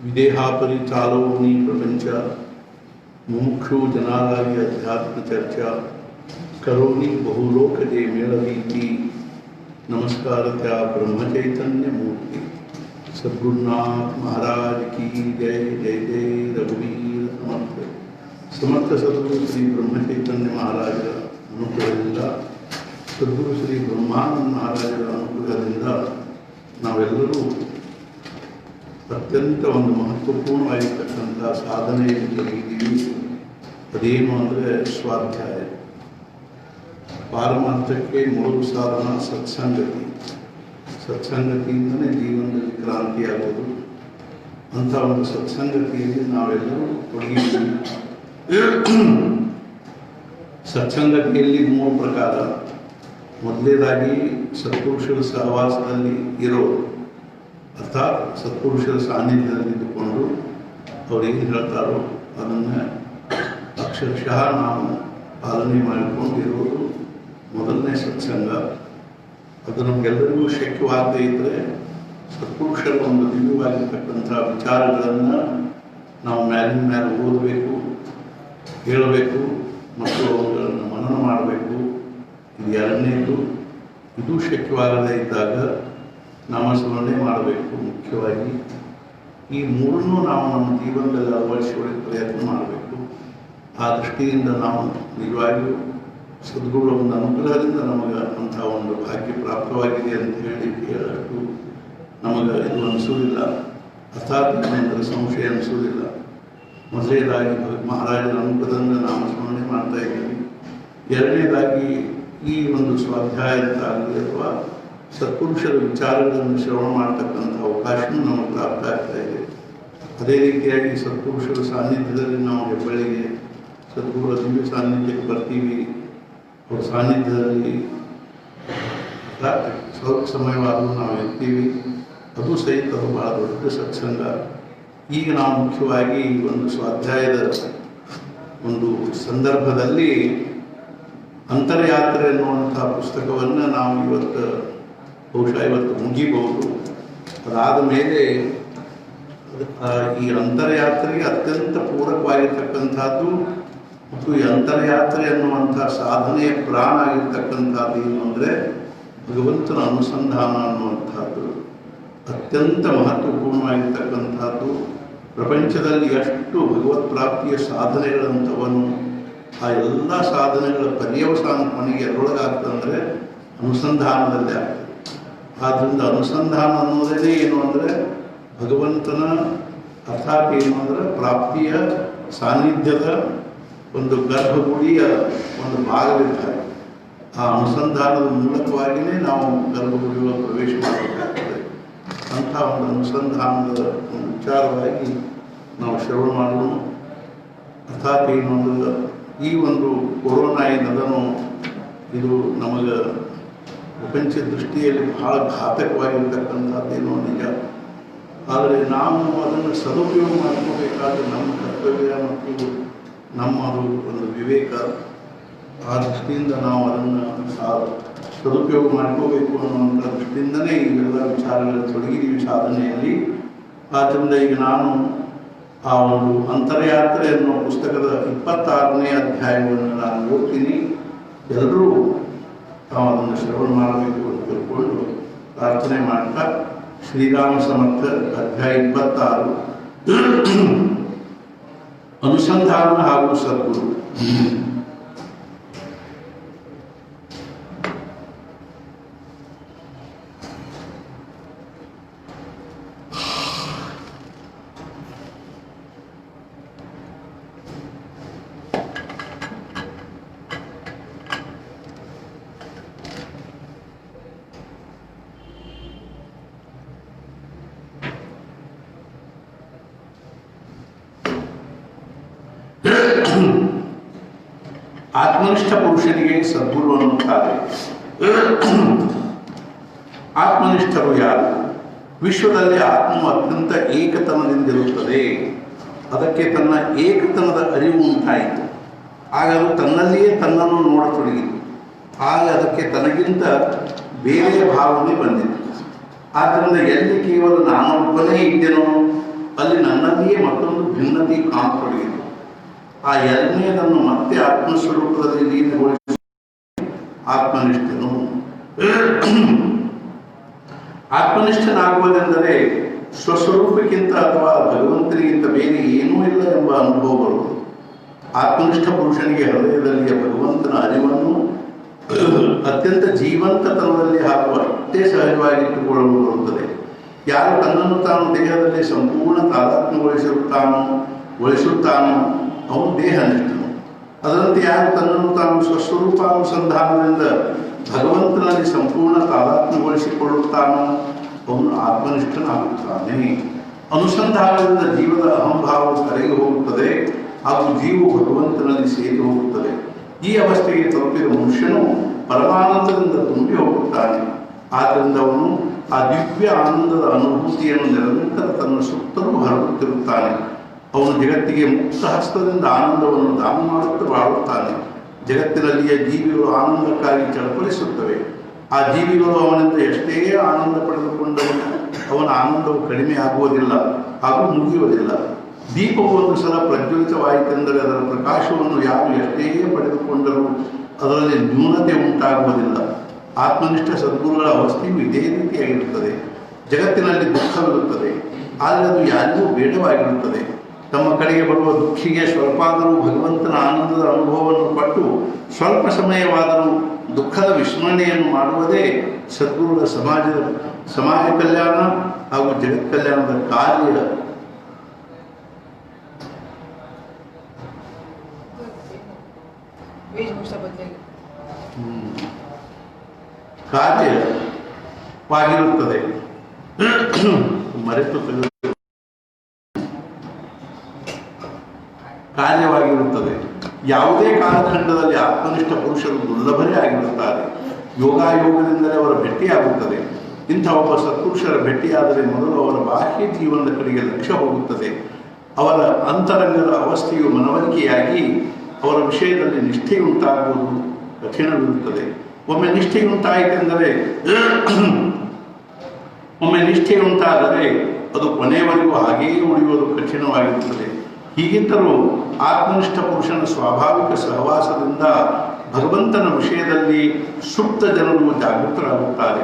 ವಿದೇಹಾಪರಿಚಾಲೋನಿ ಪ್ರಪಂಚ ಮುಮುಕ್ಷು ಜನಾಲಾಗಿ ಅಧ್ಯಾತ್ಮ ಚರ್ಚಾ ಕರೋನಿ ಬಹುಲೋಕಜೆ ಮೇಳವೀತಿ ನಮಸ್ಕಾರತ್ಯ ಬ್ರಹ್ಮಚೈತನ್ಯ ಮೂರ್ತಿ ಸದ್ಗುರುನಾಥ ಮಹಾರಾಜ್ ಕಿ ಜೈ ಜೈ ಜೈ ರಘುವೀರ ಸಮರ್ಥ ಸಮರ್ಥ ಸದ್ಗುರು ಶ್ರೀ ಬ್ರಹ್ಮಚೈತನ್ಯ ಮಹಾರಾಜರ ಅನುಗ್ರಹದಿಂದ ಸದ್ಗುರು ಶ್ರೀ ಬ್ರಹ್ಮಾನಂದ ಮಹಾರಾಜರ ಅನುಗ್ರಹದಿಂದ ನಾವೆಲ್ಲರೂ ಅತ್ಯಂತ ಒಂದು ಮಹತ್ವಪೂರ್ಣವಾಗಿರ್ತಕ್ಕಂಥ ಸಾಧನೆಯಲ್ಲಿ ತೊಡಗಿದ್ದೀವಿ. ಅದೇನು ಅಂದರೆ ಸ್ವಾಧ್ಯಾಯ. ಪಾರಮಾರ್ಥಕ್ಕೆ ಮೂರು ಸಾಧನ ಸತ್ಸಂಗತಿ. ಸತ್ಸಂಗತಿಯಿಂದಲೇ ಜೀವನದಲ್ಲಿ ಕ್ರಾಂತಿಯಾಗೋದು. ಅಂಥ ಒಂದು ಸತ್ಸಂಗತಿಯಲ್ಲಿ ನಾವೆಲ್ಲರೂ ತೊಡಗಿದ್ದೀವಿ. ಸತ್ಸಂಗತಿಯಲ್ಲಿ 3 ಪ್ರಕಾರ. ಮೊದಲನೇದಾಗಿ ಸತ್ಪುರುಷರ ಸಹವಾಸದಲ್ಲಿ ಇರೋದು, ಅರ್ಥಾತ್ ಸತ್ಪುರುಷರ ಸಾನ್ನಿಧ್ಯದಲ್ಲಿದ್ದುಕೊಂಡು ಅವ್ರು ಏನು ಹೇಳ್ತಾರೋ ಅದನ್ನು ಅಕ್ಷರಶಃ ನಾವು ಪಾಲನೆ ಮಾಡಿಕೊಂಡಿರೋದು ಮೊದಲನೇ ಸತ್ಸಂಗ. ಅದು ನಮಗೆಲ್ಲರಿಗೂ ಶಕ್ಯವಾಗದೇ ಇದ್ದರೆ ಸತ್ಪುರುಷರ ಒಂದು ದಿವ್ಯವಾಗಿರ್ತಕ್ಕಂಥ ವಿಚಾರಗಳನ್ನು ನಾವು ಮೇಲಿನ ಮೇಲೆ ಓದಬೇಕು, ಹೇಳಬೇಕು ಮತ್ತು ಅವುಗಳನ್ನು ಮನನ ಮಾಡಬೇಕು. ಇದು ಎರಡನೇದು. ಇದು ಶಕ್ಯವಾಗದೇ ಇದ್ದಾಗ ನಾಮಸ್ಮರಣೆ ಮಾಡಬೇಕು. ಮುಖ್ಯವಾಗಿ ಈ ಮೂರನ್ನೂ ನಾವು ನಮ್ಮ ಜೀವನದಲ್ಲಿ ಅಳವಡಿಸಿಕೊಳ್ಳಿ ಪ್ರಯತ್ನ ಮಾಡಬೇಕು. ಆ ದೃಷ್ಟಿಯಿಂದ ನಾವು ನಿಜವಾಗಿಯೂ ಸದ್ಗುರುಗಳ ಒಂದು ಅನುಗ್ರಹದಿಂದ ನಮಗೆ ಅಂಥ ಒಂದು ಭಾಗ್ಯ ಪ್ರಾಪ್ತವಾಗಿದೆ ಅಂತ ಹೇಳಷ್ಟು ನಮಗೆ ಇದು ಅನಿಸೋದಿಲ್ಲ, ಅರ್ಥಾತ್ ಅಂದರೆ ಸಂಶಯ ಅನಿಸೋದಿಲ್ಲ. ಮೊದಲನೇದಾಗಿ ಮಹಾರಾಜರ ಅನುಗ್ರಹದಿಂದ ನಾಮಸ್ಮರಣೆ ಮಾಡ್ತಾ ಇದ್ದೀವಿ. ಎರಡನೇದಾಗಿ ಈ ಒಂದು ಸ್ವಾಧ್ಯಾಯಂತಾಗಲಿ ಅಥವಾ ಸತ್ಪುರುಷರ ವಿಚಾರಗಳನ್ನು ಶ್ರವಣ ಮಾಡ್ತಕ್ಕಂಥ ಅವಕಾಶವೂ ನಮಗೆ ಪ್ರಾಪ್ತ ಆಗ್ತಾ ಇದೆ. ಅದೇ ರೀತಿಯಾಗಿ ಸತ್ಪುರುಷರ ಸಾನ್ನಿಧ್ಯದಲ್ಲಿ ನಾವು ಹೆಬ್ಬಳ್ಳಿಗೆ ಸದ್ಗುರುಗಳ ದಿವ್ಯ ಸಾನ್ನಿಧ್ಯಕ್ಕೆ ಬರ್ತೀವಿ. ಅವ್ರ ಸಾನ್ನಿಧ್ಯದಲ್ಲಿ ಸ್ವಲ್ಪ ಸಮಯವಾದರೂ ನಾವು ಇರ್ತೀವಿ. ಅದು ಸಹಿತ ಬಹಳ ದೊಡ್ಡ ಸತ್ಸಂಗ. ಈಗ ನಾವು ಮುಖ್ಯವಾಗಿ ಈ ಒಂದು ಸ್ವಾಧ್ಯಾಯದ ಒಂದು ಸಂದರ್ಭದಲ್ಲಿ ಅಂತರ್ಯಾತ್ರೆ ಅನ್ನುವಂಥ ಪುಸ್ತಕವನ್ನು ನಾವು ಬಹುಶಃ ಇವತ್ತು ಮುಗಿಬಹುದು. ಅದಾದ ಮೇಲೆ ಈ ಅಂತರ್ಯಾತ್ರೆಗೆ ಅತ್ಯಂತ ಪೂರಕವಾಗಿರ್ತಕ್ಕಂಥದ್ದು ಮತ್ತು ಈ ಅಂತರ್ಯಾತ್ರೆ ಅನ್ನುವಂಥ ಸಾಧನೆಯ ಪ್ರಾಣ ಆಗಿರ್ತಕ್ಕಂಥದ್ದು ಏನು ಅಂದರೆ ಭಗವಂತನ ಅನುಸಂಧಾನ ಅನ್ನುವಂಥದ್ದು ಅತ್ಯಂತ ಮಹತ್ವಪೂರ್ಣವಾಗಿರ್ತಕ್ಕಂಥದ್ದು. ಪ್ರಪಂಚದಲ್ಲಿ ಎಷ್ಟು ಭಗವತ್ ಪ್ರಾಪ್ತಿಯ ಸಾಧನೆಗಳಂಥವನ್ನು ಆ ಎಲ್ಲ ಸಾಧನೆಗಳ ಪರ್ಯವಸಾನ ಕೊನೆಗೆ ಎದರೊಳಗಾಗ್ತಂದರೆ ಅನುಸಂಧಾನದಲ್ಲಿ ಆಗ್ತದೆ. ಆದ್ದರಿಂದ ಅನುಸಂಧಾನ ಅನ್ನೋದೇ ಏನು ಅಂದರೆ ಭಗವಂತನ ಅರ್ಥಾತ್ ಏನು ಅಂದರೆ ಪ್ರಾಪ್ತಿಯ ಸಾನ್ನಿಧ್ಯದ ಒಂದು ಗರ್ಭಗುಡಿಯ ಒಂದು ಭಾಗವಿರ್ತಾರೆ. ಆ ಅನುಸಂಧಾನದ ಮೂಲಕವಾಗಿಯೇ ನಾವು ಗರ್ಭಗುಡಿಯ ಪ್ರವೇಶ ಮಾಡಬೇಕಾಗ್ತದೆ. ಅಂಥ ಒಂದು ಅನುಸಂಧಾನದ ಒಂದು ವಿಚಾರವಾಗಿ ನಾವು ಶ್ರವಣ ಮಾಡೋಣ. ಅರ್ಥಾತ್ ಏನು ಅಂದರೆ ಈ ಒಂದು ಕೊರೋನಾ ಏನದನ್ನು ಇದು ನಮಗೆ ಪ್ರಪಂಚ ದೃಷ್ಟಿಯಲ್ಲಿ ಬಹಳ ಘಾತಕವಾಗಿರ್ತಕ್ಕಂಥದ್ದೇನೋ ನಿಜ. ಆದರೆ ನಾವು ಅದನ್ನು ಸದುಪಯೋಗ ಮಾಡ್ಕೋಬೇಕಾದ್ರೆ ನಮ್ಮ ಕರ್ತವ್ಯ ಮತ್ತು ನಮ್ಮ ಒಂದು ವಿವೇಕ. ಆ ದೃಷ್ಟಿಯಿಂದ ನಾವು ಅದನ್ನು ಸದುಪಯೋಗ ಮಾಡ್ಕೋಬೇಕು ಅನ್ನುವಂಥ ದೃಷ್ಟಿಯಿಂದಲೇ ಇವೆಲ್ಲ ವಿಚಾರಗಳು ತೊಡಗಿದ್ದೀವಿ ಸಾಧನೆಯಲ್ಲಿ. ಆದ್ದರಿಂದ ಈಗ ನಾನು ಆ ಒಂದು ಅಂತರ್ಯಾತ್ರೆ ಅನ್ನೋ ಪುಸ್ತಕದ 26ನೇ ಅಧ್ಯಾಯವನ್ನು ನಾನು ಓದ್ತೀನಿ. ಎಲ್ಲರೂ ನಾವು ಅದನ್ನು ಶ್ರವಣ ಮಾಡಬೇಕು ಅಂತ ತಿಳ್ಕೊಂಡು ಪ್ರಾರ್ಥನೆ ಮಾಡ್ತಾ ಶ್ರೀರಾಮ ಸಮರ್ಥ ಅಧ್ಯಾಯ 26 ಅನುಸಂಧಾನ ಹಾಗೂ ಸದ್ಗುರು. ಆತ್ಮನಿಷ್ಠ ಪುರುಷನಿಗೆ ಸದ್ಗುರು ಅನ್ನುತ್ತಾರೆ. ಆತ್ಮನಿಷ್ಠರು ಯಾರು? ವಿಶ್ವದಲ್ಲಿ ಆತ್ಮವು ಅತ್ಯಂತ ಏಕತನದಿಂದಿರುತ್ತದೆ. ಅದಕ್ಕೆ ತನ್ನ ಏಕತನದ ಅರಿವು ಉಂಟಾಯಿತು. ಆಗ ಅದು ತನ್ನಲ್ಲಿಯೇ ತನ್ನನ್ನು ನೋಡತೊಡಗಿತು. ಆಗ ಅದಕ್ಕೆ ತನಗಿಂತ ಬೇರೆ ಭಾವನೆ ಬಂದಿತು. ಆದ್ದರಿಂದ ಎಲ್ಲಿ ಕೇವಲ ನಾನೊಬ್ಬನೇ ಇದ್ದೇನೋ ಅಲ್ಲಿ ನನ್ನಲ್ಲಿಯೇ ಮತ್ತೊಂದು ಭಿನ್ನತೆ ಕಾಣತೊಡಗಿತು. ಆ ಎರಡನೇದನ್ನು ಮತ್ತೆ ಆತ್ಮಸ್ವರೂಪದಲ್ಲಿ ಲೀನಗೊಳಿಸಿ ಆತ್ಮನಿಷ್ಠನು. ಆತ್ಮನಿಷ್ಠನಾಗುವುದೆಂದರೆ ಸ್ವಸ್ವರೂಪಕ್ಕಿಂತ ಅಥವಾ ಭಗವಂತನಿಗಿಂತ ಬೇರೆ ಏನೂ ಇಲ್ಲ ಎಂಬ ಅನುಭವ ಬರುವುದು. ಆತ್ಮನಿಷ್ಠ ಪುರುಷನಿಗೆ ಹೃದಯದಲ್ಲಿ ಭಗವಂತನ ಅರಿವನ್ನು ಅತ್ಯಂತ ಜೀವಂತತನದಲ್ಲಿ ಹಾಗೂ ಅಷ್ಟೇ ಸಹಜವಾಗಿಟ್ಟುಕೊಳ್ಳಲು ಬರುತ್ತದೆ. ಯಾರು ತನ್ನನ್ನು ತಾನು ದೇಹದಲ್ಲಿ ಸಂಪೂರ್ಣ ತಾದಾತ್ಮ್ಯಗೊಳಿಸುತ್ತಾನೋ ಅವನು ದೇಹನಿಷ್ಠನು. ಅದರಂತೆ ಯಾರು ತನ್ನನ್ನು ತಾನು ಸ್ವಸ್ವರೂಪಾನುಸಂಧಾನದಿಂದ ಭಗವಂತನಲ್ಲಿ ಸಂಪೂರ್ಣ ತಾದಾತ್ಮ್ಯಗೊಳಿಸಿಕೊಳ್ಳುತ್ತಾನೋ ಅವನು ಆತ್ಮನಿಷ್ಠನಾಗುತ್ತಾನೆ. ಅನುಸಂಧಾನದಿಂದ ಜೀವದ ಅಹಂಭಾವವು ಕರಗಿ ಹೋಗುತ್ತದೆ ಹಾಗೂ ಜೀವವು ಭಗವಂತನಲ್ಲಿ ಸೇರಿ ಹೋಗುತ್ತದೆ. ಈ ಅವಸ್ಥೆಗೆ ತಲುಪಿದ ಮನುಷ್ಯನು ಪರಮಾನಂದದಿಂದ ತುಂಬಿ ಹೋಗುತ್ತಾನೆ. ಆದ್ದರಿಂದ ಅವನು ಆ ದಿವ್ಯ ಆನಂದದ ಅನುಭೂತಿಯನ್ನು ನಿರಂತರ ತನ್ನ ಸುತ್ತಲೂ ಹರಡುತ್ತಿರುತ್ತಾನೆ. ಅವನು ಜಗತ್ತಿಗೆ ಮುಕ್ತ ಹಸ್ತದಿಂದ ಆನಂದವನ್ನು ದಾನ ಮಾಡುತ್ತಾ ಬಾಳುತ್ತಾನೆ. ಜಗತ್ತಿನಲ್ಲಿಯ ಜೀವಿಗಳು ಆನಂದಕ್ಕಾಗಿ ಚಳಪಡಿಸುತ್ತವೆ. ಆ ಜೀವಿಗಳು ಅವನಿಂದ ಎಷ್ಟೇ ಆನಂದ ಪಡೆದುಕೊಂಡರೂ ಅವನ ಆನಂದವು ಕಡಿಮೆ ಆಗುವುದಿಲ್ಲ ಹಾಗೂ ಮುಗಿಯುವುದಿಲ್ಲ. ದೀಪವು ಒಂದು ಸಲ ಪ್ರಜ್ವಲಿತವಾಯಿತೆಂದರೆ ಅದರ ಪ್ರಕಾಶವನ್ನು ಯಾರು ಎಷ್ಟೇ ಪಡೆದುಕೊಂಡರೂ ಅದರಲ್ಲಿ ನ್ಯೂನತೆ ಉಂಟಾಗುವುದಿಲ್ಲ. ಆತ್ಮನಿಷ್ಠ ಸದ್ಗುರುಗಳ ಅವಸ್ಥೆಯು ಇದೇ ರೀತಿಯಾಗಿರುತ್ತದೆ. ಜಗತ್ತಿನಲ್ಲಿ ದುಃಖವಿರುತ್ತದೆ, ಆದರೆ ಅದು ಯಾರಿಗೂ ಬೇಡವಾಗಿರುತ್ತದೆ. ತಮ್ಮ ಕಡೆಗೆ ಬರುವ ದುಃಖಿಗೆ ಸ್ವಲ್ಪಾದರೂ ಭಗವಂತನ ಆನಂದದ ಅನುಭವವನ್ನು ಪಟ್ಟು ಸ್ವಲ್ಪ ಸಮಯವಾದರೂ ದುಃಖದ ವಿಸ್ಮರಣೆಯನ್ನು ಮಾಡುವುದೇ ಸದ್ಗುರುಗಳ ಸಮಾಜ ಕಲ್ಯಾಣ ಹಾಗೂ ಜಗತ್ ಕಲ್ಯಾಣದ ಕಾರ್ಯ. ಕಾರ್ಯವಾಗಿರುತ್ತದೆ. ಕಾರ್ಯವಾಗಿರುತ್ತದೆ. ಯಾವುದೇ ಕಾಲಖಂಡದಲ್ಲಿ ಆತ್ಮನಿಷ್ಠ ಪುರುಷರು ದುರ್ಲಭರೇ ಆಗಿರುತ್ತಾರೆ. ಯೋಗಾಯೋಗದಿಂದಲೇ ಅವರ ಭೇಟಿಯಾಗುತ್ತದೆ. ಇಂಥ ಒಬ್ಬ ಸತ್ಪುರುಷರ ಭೇಟಿಯಾದರೆ ಮೊದಲು ಅವರ ಬಾಹ್ಯ ಜೀವನದ ಕಡೆಗೆ ಲಕ್ಷ್ಯ ಹೋಗುತ್ತದೆ. ಅವರ ಅಂತರಂಗದ ಅವಸ್ಥೆಯು ಮನವರಿಕೆಯಾಗಿ ಅವರ ವಿಷಯದಲ್ಲಿ ನಿಷ್ಠೆಯುಂಟಾಗುವುದು ಕಠಿಣವಿರುತ್ತದೆ. ಒಮ್ಮೆ ನಿಷ್ಠೆಯುಂಟಾದರೆ ಅದು ಕೊನೆಯವರೆಗೂ ಹಾಗೆಯೇ ಉಳಿಯುವುದು ಕಠಿಣವಾಗಿರುತ್ತದೆ. ಹೀಗಿದ್ದರೂ ಆತ್ಮನಿಷ್ಠ ಪುರುಷನ ಸ್ವಾಭಾವಿಕ ಸಹವಾಸದಿಂದ ಭಗವಂತನ ವಿಷಯದಲ್ಲಿ ಸುಪ್ತ ಜನರು ಜಾಗೃತರಾಗುತ್ತಾರೆ.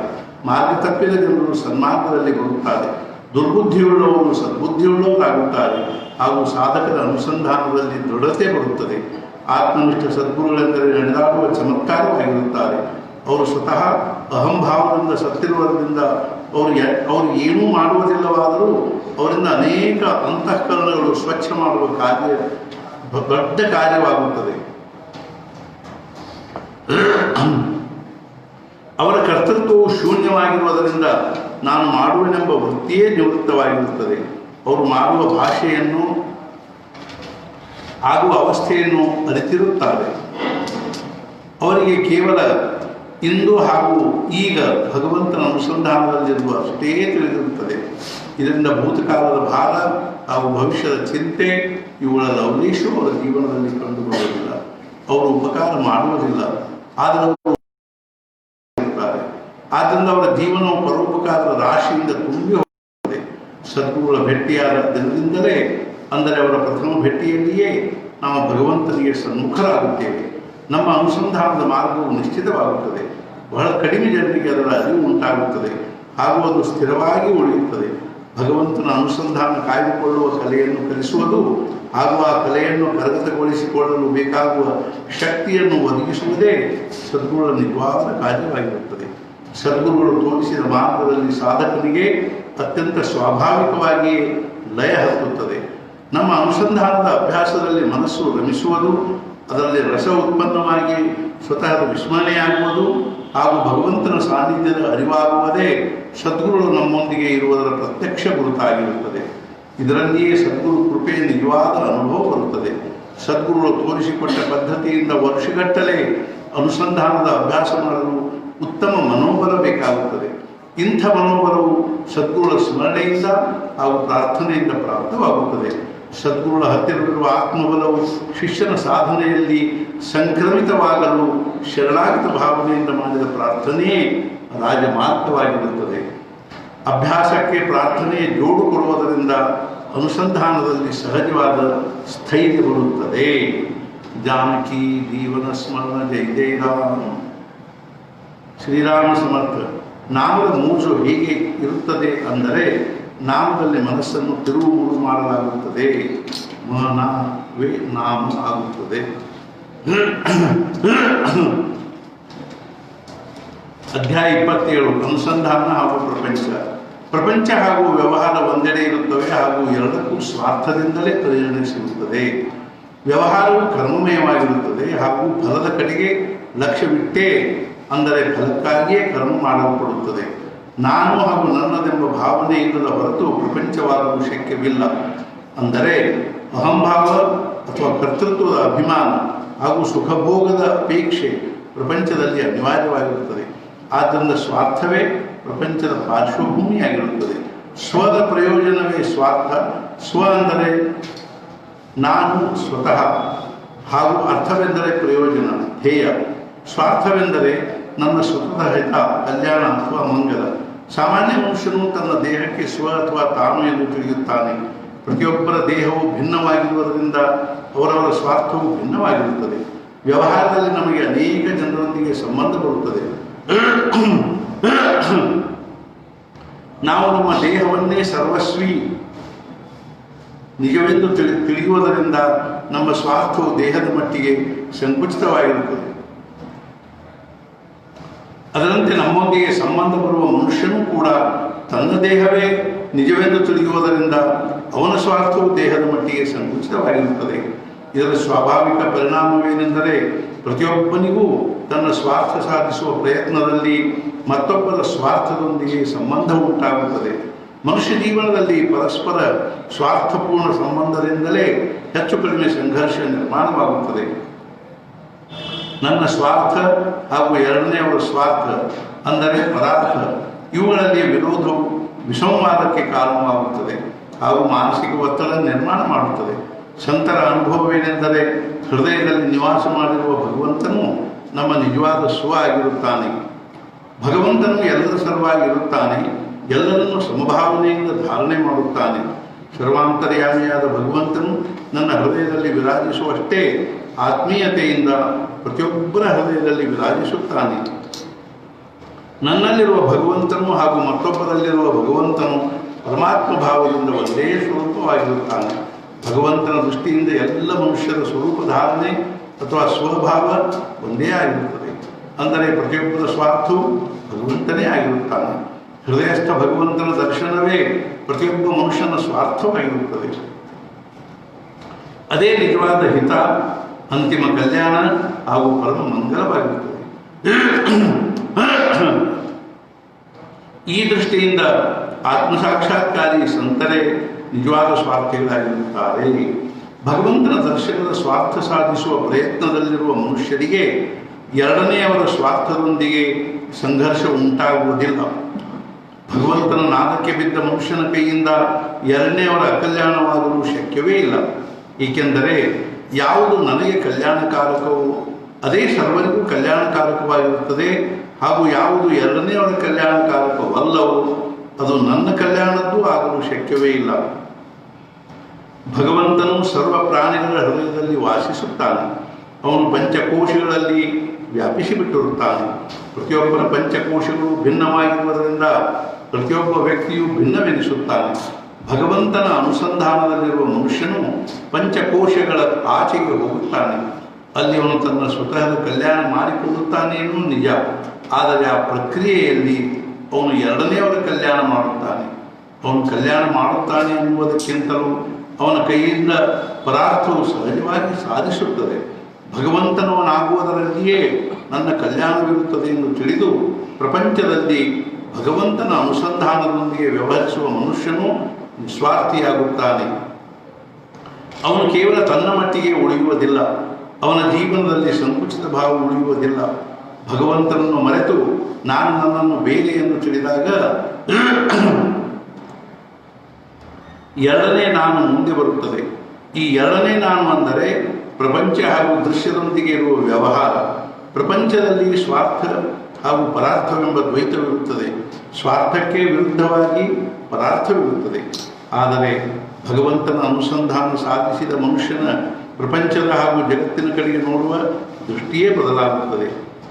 ಮಾರ್ಗ ತಪ್ಪಿದ ಜನರು ಸನ್ಮಾರ್ಗದಲ್ಲಿ ಬರುತ್ತಾರೆ. ದುರ್ಬುದ್ಧಿಯುಳ್ಳವರು ಸದ್ಬುದ್ಧಿಯುಳ್ಳವರಾಗುತ್ತಾರೆ ಹಾಗೂ ಸಾಧಕದ ಅನುಸಂಧಾನದಲ್ಲಿ ದೃಢತೆ ಬರುತ್ತದೆ. ಆತ್ಮನಿಷ್ಠ ಸದ್ಗುರುಗಳೆಂದರೆ ನಡೆದಾಡುವ ಚಮತ್ಕಾರವಾಗಿರುತ್ತಾರೆ. ಅವರು ಸ್ವತಃ ಅಹಂಭಾವದಿಂದ ಸತ್ತಿರುವುದರಿಂದ ಅವರು ಏನೂ ಮಾಡುವುದಿಲ್ಲವಾದರೂ ಅವರಿಂದ ಅನೇಕ ಅಂತಃಕರಣಗಳು ಸ್ವಚ್ಛ ಮಾಡುವ ಕಾರ್ಯ ದೊಡ್ಡ ಕಾರ್ಯವಾಗುತ್ತದೆ. ಅವರ ಕರ್ತೃತ್ವವು ಶೂನ್ಯವಾಗಿರುವುದರಿಂದ ನಾನು ಮಾಡುವೆನೆಂಬ ವೃತ್ತಿಯೇ ನಿವೃತ್ತವಾಗಿರುತ್ತದೆ. ಅವರು ಮಾಡುವ ಭಾಷೆಯನ್ನು ಆಗುವ ಅವಸ್ಥೆಯನ್ನು ಅರಿತಿರುತ್ತಾರೆ. ಅವರಿಗೆ ಕೇವಲ ಇಂದು ಹಾಗೂ ಈಗ ಭಗವಂತನ ಅನುಸಂಧಾನದಲ್ಲಿರುವ ಅಷ್ಟೇ ತಿಳಿದಿರುತ್ತದೆ. ಇದರಿಂದ ಭೂತಕಾಲದ ಭಾರ ಹಾಗೂ ಭವಿಷ್ಯದ ಚಿಂತೆ ಇವುಗಳ ಲವಲೇಶು ಅವರ ಜೀವನದಲ್ಲಿ ಕಂಡುಕೊಳ್ಳುವುದಿಲ್ಲ. ಅವರು ಉಪಕಾರ ಮಾಡುವುದಿಲ್ಲ, ಆದರೆ ಅವರು ಇರುತ್ತಾರೆ. ಆದ್ದರಿಂದ ಅವರ ಜೀವನವು ಪರೋಪಕಾರದ ರಾಶಿಯಿಂದ ತುಂಬಿ ಹೋಗುತ್ತದೆ. ಸದ್ಗುರುಗಳ ಭೇಟಿಯಾದ ದಿನದಿಂದಲೇ, ಅಂದರೆ ಅವರ ಪ್ರಥಮ ಭೇಟಿಯಲ್ಲಿಯೇ ನಾವು ಭಗವಂತನಿಗೆ ಸನ್ಮುಖರಾಗುತ್ತೇವೆ. ನಮ್ಮ ಅನುಸಂಧಾನದ ಮಾರ್ಗವು ನಿಶ್ಚಿತವಾಗುತ್ತದೆ. ಬಹಳ ಕಡಿಮೆ ಜನರಿಗೆ ಅದರ ಅರಿವು ಉಂಟಾಗುತ್ತದೆ ಹಾಗೂ ಅದು ಸ್ಥಿರವಾಗಿ ಉಳಿಯುತ್ತದೆ. ಭಗವಂತನ ಅನುಸಂಧಾನ ಕಾಯ್ದುಕೊಳ್ಳುವ ಕಲೆಯನ್ನು ಕಲಿಸುವುದು ಹಾಗೂ ಆ ಕಲೆಯನ್ನು ಕರಗತಗೊಳಿಸಿಕೊಳ್ಳಲು ಬೇಕಾಗುವ ಶಕ್ತಿಯನ್ನು ಒದಗಿಸುವುದೇ ಸದ್ಗುರುಗಳ ನಿಜವಾದ ಕಾರ್ಯವಾಗಿರುತ್ತದೆ. ಸದ್ಗುರುಗಳು ತೋರಿಸಿದ ಮಾರ್ಗದಲ್ಲಿ ಸಾಧಕನಿಗೆ ಅತ್ಯಂತ ಸ್ವಾಭಾವಿಕವಾಗಿಯೇ ಲಯ ಹತ್ತುತ್ತದೆ. ನಮ್ಮ ಅನುಸಂಧಾನದ ಅಭ್ಯಾಸದಲ್ಲಿ ಮನಸ್ಸು ರಮಿಸುವುದು, ಅದರಲ್ಲಿ ರಸ ಉತ್ಪನ್ನವಾಗಿ ಸ್ವತಃ ವಿಸ್ಮರಣೆಯಾಗುವುದು ಹಾಗೂ ಭಗವಂತನ ಸಾನ್ನಿಧ್ಯದ ಅರಿವಾಗುವುದೇ ಸದ್ಗುರುಗಳು ನಮ್ಮೊಂದಿಗೆ ಇರುವುದರ ಪ್ರತ್ಯಕ್ಷ ಗುರುತಾಗಿರುತ್ತದೆ. ಇದರಲ್ಲಿಯೇ ಸದ್ಗುರು ಕೃಪೆಯ ನಿಜವಾದ ಅನುಭವ ಬರುತ್ತದೆ. ಸದ್ಗುರುಗಳು ತೋರಿಸಿಕೊಟ್ಟ ಪದ್ಧತಿಯಿಂದ ವರ್ಷಗಟ್ಟಲೆ ಅನುಸಂಧಾನದ ಅಭ್ಯಾಸ ಮಾಡಲು ಉತ್ತಮ ಮನೋಬಲ ಬೇಕಾಗುತ್ತದೆ. ಇಂಥ ಮನೋಬಲವು ಸದ್ಗುರುಗಳ ಸ್ಮರಣೆಯಿಂದ ಹಾಗೂ ಪ್ರಾರ್ಥನೆಯಿಂದ ಪ್ರಾಪ್ತವಾಗುತ್ತದೆ. ಸದ್ಗುರುಗಳ ಹತ್ತಿರವಿರುವ ಆತ್ಮಬಲವು ಶಿಷ್ಯನ ಸಾಧನೆಯಲ್ಲಿ ಸಂಕ್ರಮಿತವಾಗಲು ಶರಣಾಗತ ಭಾವನೆಯಿಂದ ಮಾಡಿದ ಪ್ರಾರ್ಥನೆಯೇ ರಾಜಮಾರ್ಗವಾಗಿರುತ್ತದೆ. ಅಭ್ಯಾಸಕ್ಕೆ ಪ್ರಾರ್ಥನೆ ಜೋಡು ಕೊಡುವುದರಿಂದ ಅನುಸಂಧಾನದಲ್ಲಿ ಸಹಜವಾದ ಸ್ಥೈರ್ಯ ಬರುತ್ತದೆ. ಜಾನಕಿ ಜೀವನ ಸ್ಮರಣ ಜೈ ಜೈ ರಾಮ್. ಶ್ರೀರಾಮ ಸಮರ್ಥ. ನಾಮದ ಮೂಜು ಹೇಗೆ ಇರುತ್ತದೆ ಅಂದರೆ ನಾಮದಲ್ಲಿ ಮನಸ್ಸನ್ನು ತಿರುವು ಮುರು ಮಾಡಲಾಗುತ್ತದೆ. ಮನವೇ ನಾಮ ಆಗುತ್ತದೆ. ಅಧ್ಯಾಯ 27 ಅನುಸಂಧಾನ ಹಾಗೂ ಪ್ರಪಂಚ. ಪ್ರಪಂಚ ಹಾಗೂ ವ್ಯವಹಾರ ಒಂದೆಡೆ ಇರುತ್ತವೆ ಹಾಗೂ ಎರಡಕ್ಕೂ ಸ್ವಾರ್ಥದಿಂದಲೇ ಪ್ರಯೋಜನ ಸಿಗುತ್ತದೆ. ವ್ಯವಹಾರವು ಕರ್ಮಮಯವಾಗಿರುತ್ತದೆ ಹಾಗೂ ಫಲದ ಕಡೆಗೆ ಲಕ್ಷ್ಯವಿಟ್ಟೇ ಅಂದರೆ ಫಲಕ್ಕಾಗಿಯೇ ಕರ್ಮ ಮಾಡಲ್ಪಡುತ್ತದೆ. ನಾನು ಹಾಗೂ ನನ್ನದೆಂಬ ಭಾವನೆ ಇಲ್ಲದ ಹೊರತು ಪ್ರಪಂಚವಾದವು ಶಕ್ಯವಿಲ್ಲ. ಅಂದರೆ ಅಹಂಭಾವ ಅಥವಾ ಕರ್ತೃತ್ವದ ಅಭಿಮಾನ ಹಾಗೂ ಸುಖಭೋಗದ ಅಪೇಕ್ಷೆ ಪ್ರಪಂಚದಲ್ಲಿ ಅನಿವಾರ್ಯವಾಗಿರುತ್ತದೆ. ಆದ್ದರಿಂದ ಸ್ವಾರ್ಥವೇ ಪ್ರಪಂಚದ ಪಾರ್ಶ್ವಭೂಮಿಯಾಗಿರುತ್ತದೆ. ಸ್ವದ ಪ್ರಯೋಜನವೇ ಸ್ವಾರ್ಥ. ಸ್ವ ಅಂದರೆ ನಾನು ಸ್ವತಃ ಹಾಗೂ ಅರ್ಥವೆಂದರೆ ಪ್ರಯೋಜನ ಧ್ಯೇಯ. ಸ್ವಾರ್ಥವೆಂದರೆ ನನ್ನ ಸ್ವತಃ ಹಿತ ಕಲ್ಯಾಣ ಅಥವಾ ಮಂಗಲ. ಸಾಮಾನ್ಯ ಮನುಷ್ಯನು ತನ್ನ ದೇಹಕ್ಕೆ ಸ್ವ ಅಥವಾ ತಾನು ಎಂದು ತಿಳಿಯುತ್ತಾನೆ. ಪ್ರತಿಯೊಬ್ಬರ ದೇಹವು ಭಿನ್ನವಾಗಿರುವುದರಿಂದ ಅವರವರ ಸ್ವಾರ್ಥವು ಭಿನ್ನವಾಗಿರುತ್ತದೆ. ವ್ಯವಹಾರದಲ್ಲಿ ನಮಗೆ ಅನೇಕ ಜನರೊಂದಿಗೆ ಸಂಬಂಧ ಬರುತ್ತದೆ. ನಾವು ನಮ್ಮ ದೇಹವನ್ನೇ ಸರ್ವಸ್ವಿ ನಿಜವೆಂದು ತಿಳಿಯುವುದರಿಂದ ನಮ್ಮ ಸ್ವಾರ್ಥವು ದೇಹದ ಮಟ್ಟಿಗೆ ಸಂಕುಚಿತವಾಗಿರುತ್ತದೆ. ಅದರಂತೆ ನಮ್ಮೊಂದಿಗೆ ಸಂಬಂಧ ಬರುವ ಮನುಷ್ಯನೂ ಕೂಡ ತನ್ನ ದೇಹವೇ ನಿಜವೆಂದು ತಿಳಿಯುವುದರಿಂದ ಅವನ ಸ್ವಾರ್ಥವು ದೇಹದ ಮಟ್ಟಿಗೆ ಸಂಕುಚಿತವಾಗಿರುತ್ತದೆ. ಇದರ ಸ್ವಾಭಾವಿಕ ಪರಿಣಾಮವೇನೆಂದರೆ ಪ್ರತಿಯೊಬ್ಬನಿಗೂ ತನ್ನ ಸ್ವಾರ್ಥ ಸಾಧಿಸುವ ಪ್ರಯತ್ನದಲ್ಲಿ ಮತ್ತೊಬ್ಬರ ಸ್ವಾರ್ಥದೊಂದಿಗೆ ಸಂಬಂಧ ಉಂಟಾಗುತ್ತದೆ. ಮನುಷ್ಯ ಜೀವನದಲ್ಲಿ ಪರಸ್ಪರ ಸ್ವಾರ್ಥಪೂರ್ಣ ಸಂಬಂಧದಿಂದಲೇ ಹೆಚ್ಚು ಕಡಿಮೆ ಸಂಘರ್ಷ ನಿರ್ಮಾಣವಾಗುತ್ತದೆ. ನನ್ನ ಸ್ವಾರ್ಥ ಹಾಗೂ ಎರಡನೆಯವರ ಸ್ವಾರ್ಥ ಅಂದರೆ ಪದಾರ್ಥ, ಇವುಗಳಲ್ಲಿ ವಿರೋಧವು ವಿಸಂವಾದಕ್ಕೆ ಕಾರಣವಾಗುತ್ತದೆ ಹಾಗೂ ಮಾನಸಿಕ ಒತ್ತಡ ನಿರ್ಮಾಣ ಮಾಡುತ್ತದೆ. ಸಂತರ ಅನುಭವವೇನೆಂದರೆ ಹೃದಯದಲ್ಲಿ ನಿವಾಸ ಮಾಡಿರುವ ಭಗವಂತನು ನಮ್ಮ ನಿಜವಾದ ಸ್ವ ಆಗಿರುತ್ತಾನೆ. ಭಗವಂತನು ಎಲ್ಲರ ಸಲುವಾಗಿರುತ್ತಾನೆ. ಎಲ್ಲರನ್ನು ಸಮಭಾವನೆಯಿಂದ ಧಾರಣೆ ಮಾಡುತ್ತಾನೆ. ಸರ್ವಾಂತರ್ಯಾಮಿಯಾದ ಭಗವಂತನು ನನ್ನ ಹೃದಯದಲ್ಲಿ ವಿರಾಜಿಸುವಷ್ಟೇ ಆತ್ಮೀಯತೆಯಿಂದ ಪ್ರತಿಯೊಬ್ಬರ ಹೃದಯದಲ್ಲಿ ವಿರಾಜಿಸುತ್ತಾನೆ. ನನ್ನಲ್ಲಿರುವ ಭಗವಂತನು ಹಾಗೂ ಮತ್ತೊಬ್ಬರಲ್ಲಿರುವ ಭಗವಂತನು ಪರಮಾತ್ಮ ಭಾವದಿಂದ ಒಂದೇ ಸ್ವರೂಪವಾಗಿರುತ್ತಾನೆ. ಭಗವಂತನ ದೃಷ್ಟಿಯಿಂದ ಎಲ್ಲ ಮನುಷ್ಯರ ಸ್ವರೂಪ ಧಾರಣೆ ಅಥವಾ ಸ್ವಭಾವ ಒಂದೇ ಆಗಿರುತ್ತದೆ. ಅಂದರೆ ಪ್ರತಿಯೊಬ್ಬರ ಸ್ವಾರ್ಥವು ಭಗವಂತನೇ ಆಗಿರುತ್ತಾನೆ. ಹೃದಯಸ್ಥ ಭಗವಂತನ ದರ್ಶನವೇ ಪ್ರತಿಯೊಬ್ಬ ಮನುಷ್ಯನ ಸ್ವಾರ್ಥವಾಗಿರುತ್ತದೆ. ಅದೇ ನಿಜವಾದ ಹಿತ, ಅಂತಿಮ ಕಲ್ಯಾಣ ಹಾಗೂ ಪರಮ ಮಂಗಲವಾಗಿರುತ್ತದೆ. ಈ ದೃಷ್ಟಿಯಿಂದ ಆತ್ಮಸಾಕ್ಷಾತ್ಕಾರಿ ಸಂತರೇ ನಿಜವಾದ ಸ್ವಾರ್ಥಿಗಳಾಗಿರುತ್ತಾರೆ. ಭಗವಂತನ ದರ್ಶನದ ಸ್ವಾರ್ಥ ಸಾಧಿಸುವ ಪ್ರಯತ್ನದಲ್ಲಿರುವ ಮನುಷ್ಯರಿಗೆ ಎರಡನೆಯವರ ಸ್ವಾರ್ಥದೊಂದಿಗೆ ಸಂಘರ್ಷ ಉಂಟಾಗುವುದಿಲ್ಲ. ಭಗವಂತನ ನಾದಕ್ಕೆ ಬಿದ್ದ ಮನುಷ್ಯನ ಕೈಯಿಂದ ಎರಡನೆಯವರ ಅಕಲ್ಯಾಣವಾಗಲು ಶಕ್ಯವೇ ಇಲ್ಲ. ಏಕೆಂದರೆ ಯಾವುದು ನನಗೆ ಕಲ್ಯಾಣಕಾರಕವೋ ಅದೇ ಸರ್ವರಿಗೂ ಕಲ್ಯಾಣಕಾರಕವಾಗಿರುತ್ತದೆ ಹಾಗೂ ಯಾವುದು ಎರಡನೆಯವರ ಕಲ್ಯಾಣಕಾರಕವಲ್ಲವೋ ಅದು ನನ್ನ ಕಲ್ಯಾಣದ್ದು ಆಗಲು ಶಕ್ಯವೇ ಇಲ್ಲ. ಭಗವಂತನು ಸರ್ವ ಪ್ರಾಣಿಗಳ ಹೃದಯದಲ್ಲಿ ವಾಸಿಸುತ್ತಾನೆ. ಅವನು ಪಂಚಕೋಶಗಳಲ್ಲಿ ವ್ಯಾಪಿಸಿಬಿಟ್ಟಿರುತ್ತಾನೆ. ಪ್ರತಿಯೊಬ್ಬರ ಪಂಚಕೋಶಗಳು ಭಿನ್ನವಾಗಿರುವುದರಿಂದ ಪ್ರತಿಯೊಬ್ಬ ವ್ಯಕ್ತಿಯು ಭಿನ್ನವೆನಿಸುತ್ತಾನೆ. ಭಗವಂತನ ಅನುಸಂಧಾನದಲ್ಲಿರುವ ಮನುಷ್ಯನು ಪಂಚಕೋಶಗಳ ಆಚೆಗೆ ಹೋಗುತ್ತಾನೆ. ಅಲ್ಲಿ ಅವನು ತನ್ನ ಸ್ವತಃದ ಕಲ್ಯಾಣ ಮಾಡಿಕೊಳ್ಳುತ್ತಾನೇನೂ ನಿಜ. ಆದರೆ ಆ ಪ್ರಕ್ರಿಯೆಯಲ್ಲಿ ಅವನು ಎರಡನೆಯವರ ಕಲ್ಯಾಣ ಮಾಡುತ್ತಾನೆ. ಅವನು ಕಲ್ಯಾಣ ಮಾಡುತ್ತಾನೆ ಎನ್ನುವುದಕ್ಕಿಂತಲೂ ಅವನ ಕೈಯಿಂದ ಪದಾರ್ಥವು ಸಹಜವಾಗಿ ಸಾಧಿಸುತ್ತದೆ. ಭಗವಂತನವನಾಗುವುದರಲ್ಲಿಯೇ ನನ್ನ ಕಲ್ಯಾಣವಿರುತ್ತದೆ ಎಂದು ತಿಳಿದು ಪ್ರಪಂಚದಲ್ಲಿ ಭಗವಂತನ ಅನುಸಂಧಾನದೊಂದಿಗೆ ವ್ಯವಹರಿಸುವ ಮನುಷ್ಯನು ನಿಸ್ವಾರ್ಥಿಯಾಗುತ್ತಾನೆ. ಅವನು ಕೇವಲ ತನ್ನ ಮಟ್ಟಿಗೆ ಉಳಿಯುವುದಿಲ್ಲ. ಅವನ ಜೀವನದಲ್ಲಿ ಸಂಕುಚಿತ ಭಾವ ಉಳಿಯುವುದಿಲ್ಲ. ಭಗವಂತನನ್ನು ಮರೆತು ನಾನು ನನ್ನನ್ನು ಬೇರೆ ಎಂದು ತಿಳಿದಾಗ ಎರಡನೇ ನಾನು ಮುಂದೆ ಬರುತ್ತದೆ. ಈ ಎರಡನೇ ನಾನು ಅಂದರೆ ಪ್ರಪಂಚ ಹಾಗೂ ದೃಶ್ಯದೊಂದಿಗೆ ಇರುವ ವ್ಯವಹಾರ. ಪ್ರಪಂಚದಲ್ಲಿ ಸ್ವಾರ್ಥ ಹಾಗೂ ಪರಾರ್ಥವೆಂಬ ದ್ವೈತವಿರುತ್ತದೆ. ಸ್ವಾರ್ಥಕ್ಕೆ ವಿರುದ್ಧವಾಗಿ ಪದಾರ್ಥವಿರುತ್ತದೆ. ಆದರೆ ಭಗವಂತನ ಅನುಸಂಧಾನ ಸಾಧಿಸಿದ ಮನುಷ್ಯನ ಪ್ರಪಂಚದ ಹಾಗೂ ಜಗತ್ತಿನ ಕಡೆಗೆ ನೋಡುವ ದೃಷ್ಟಿಯೇ ಬದಲಾಗುತ್ತದೆ.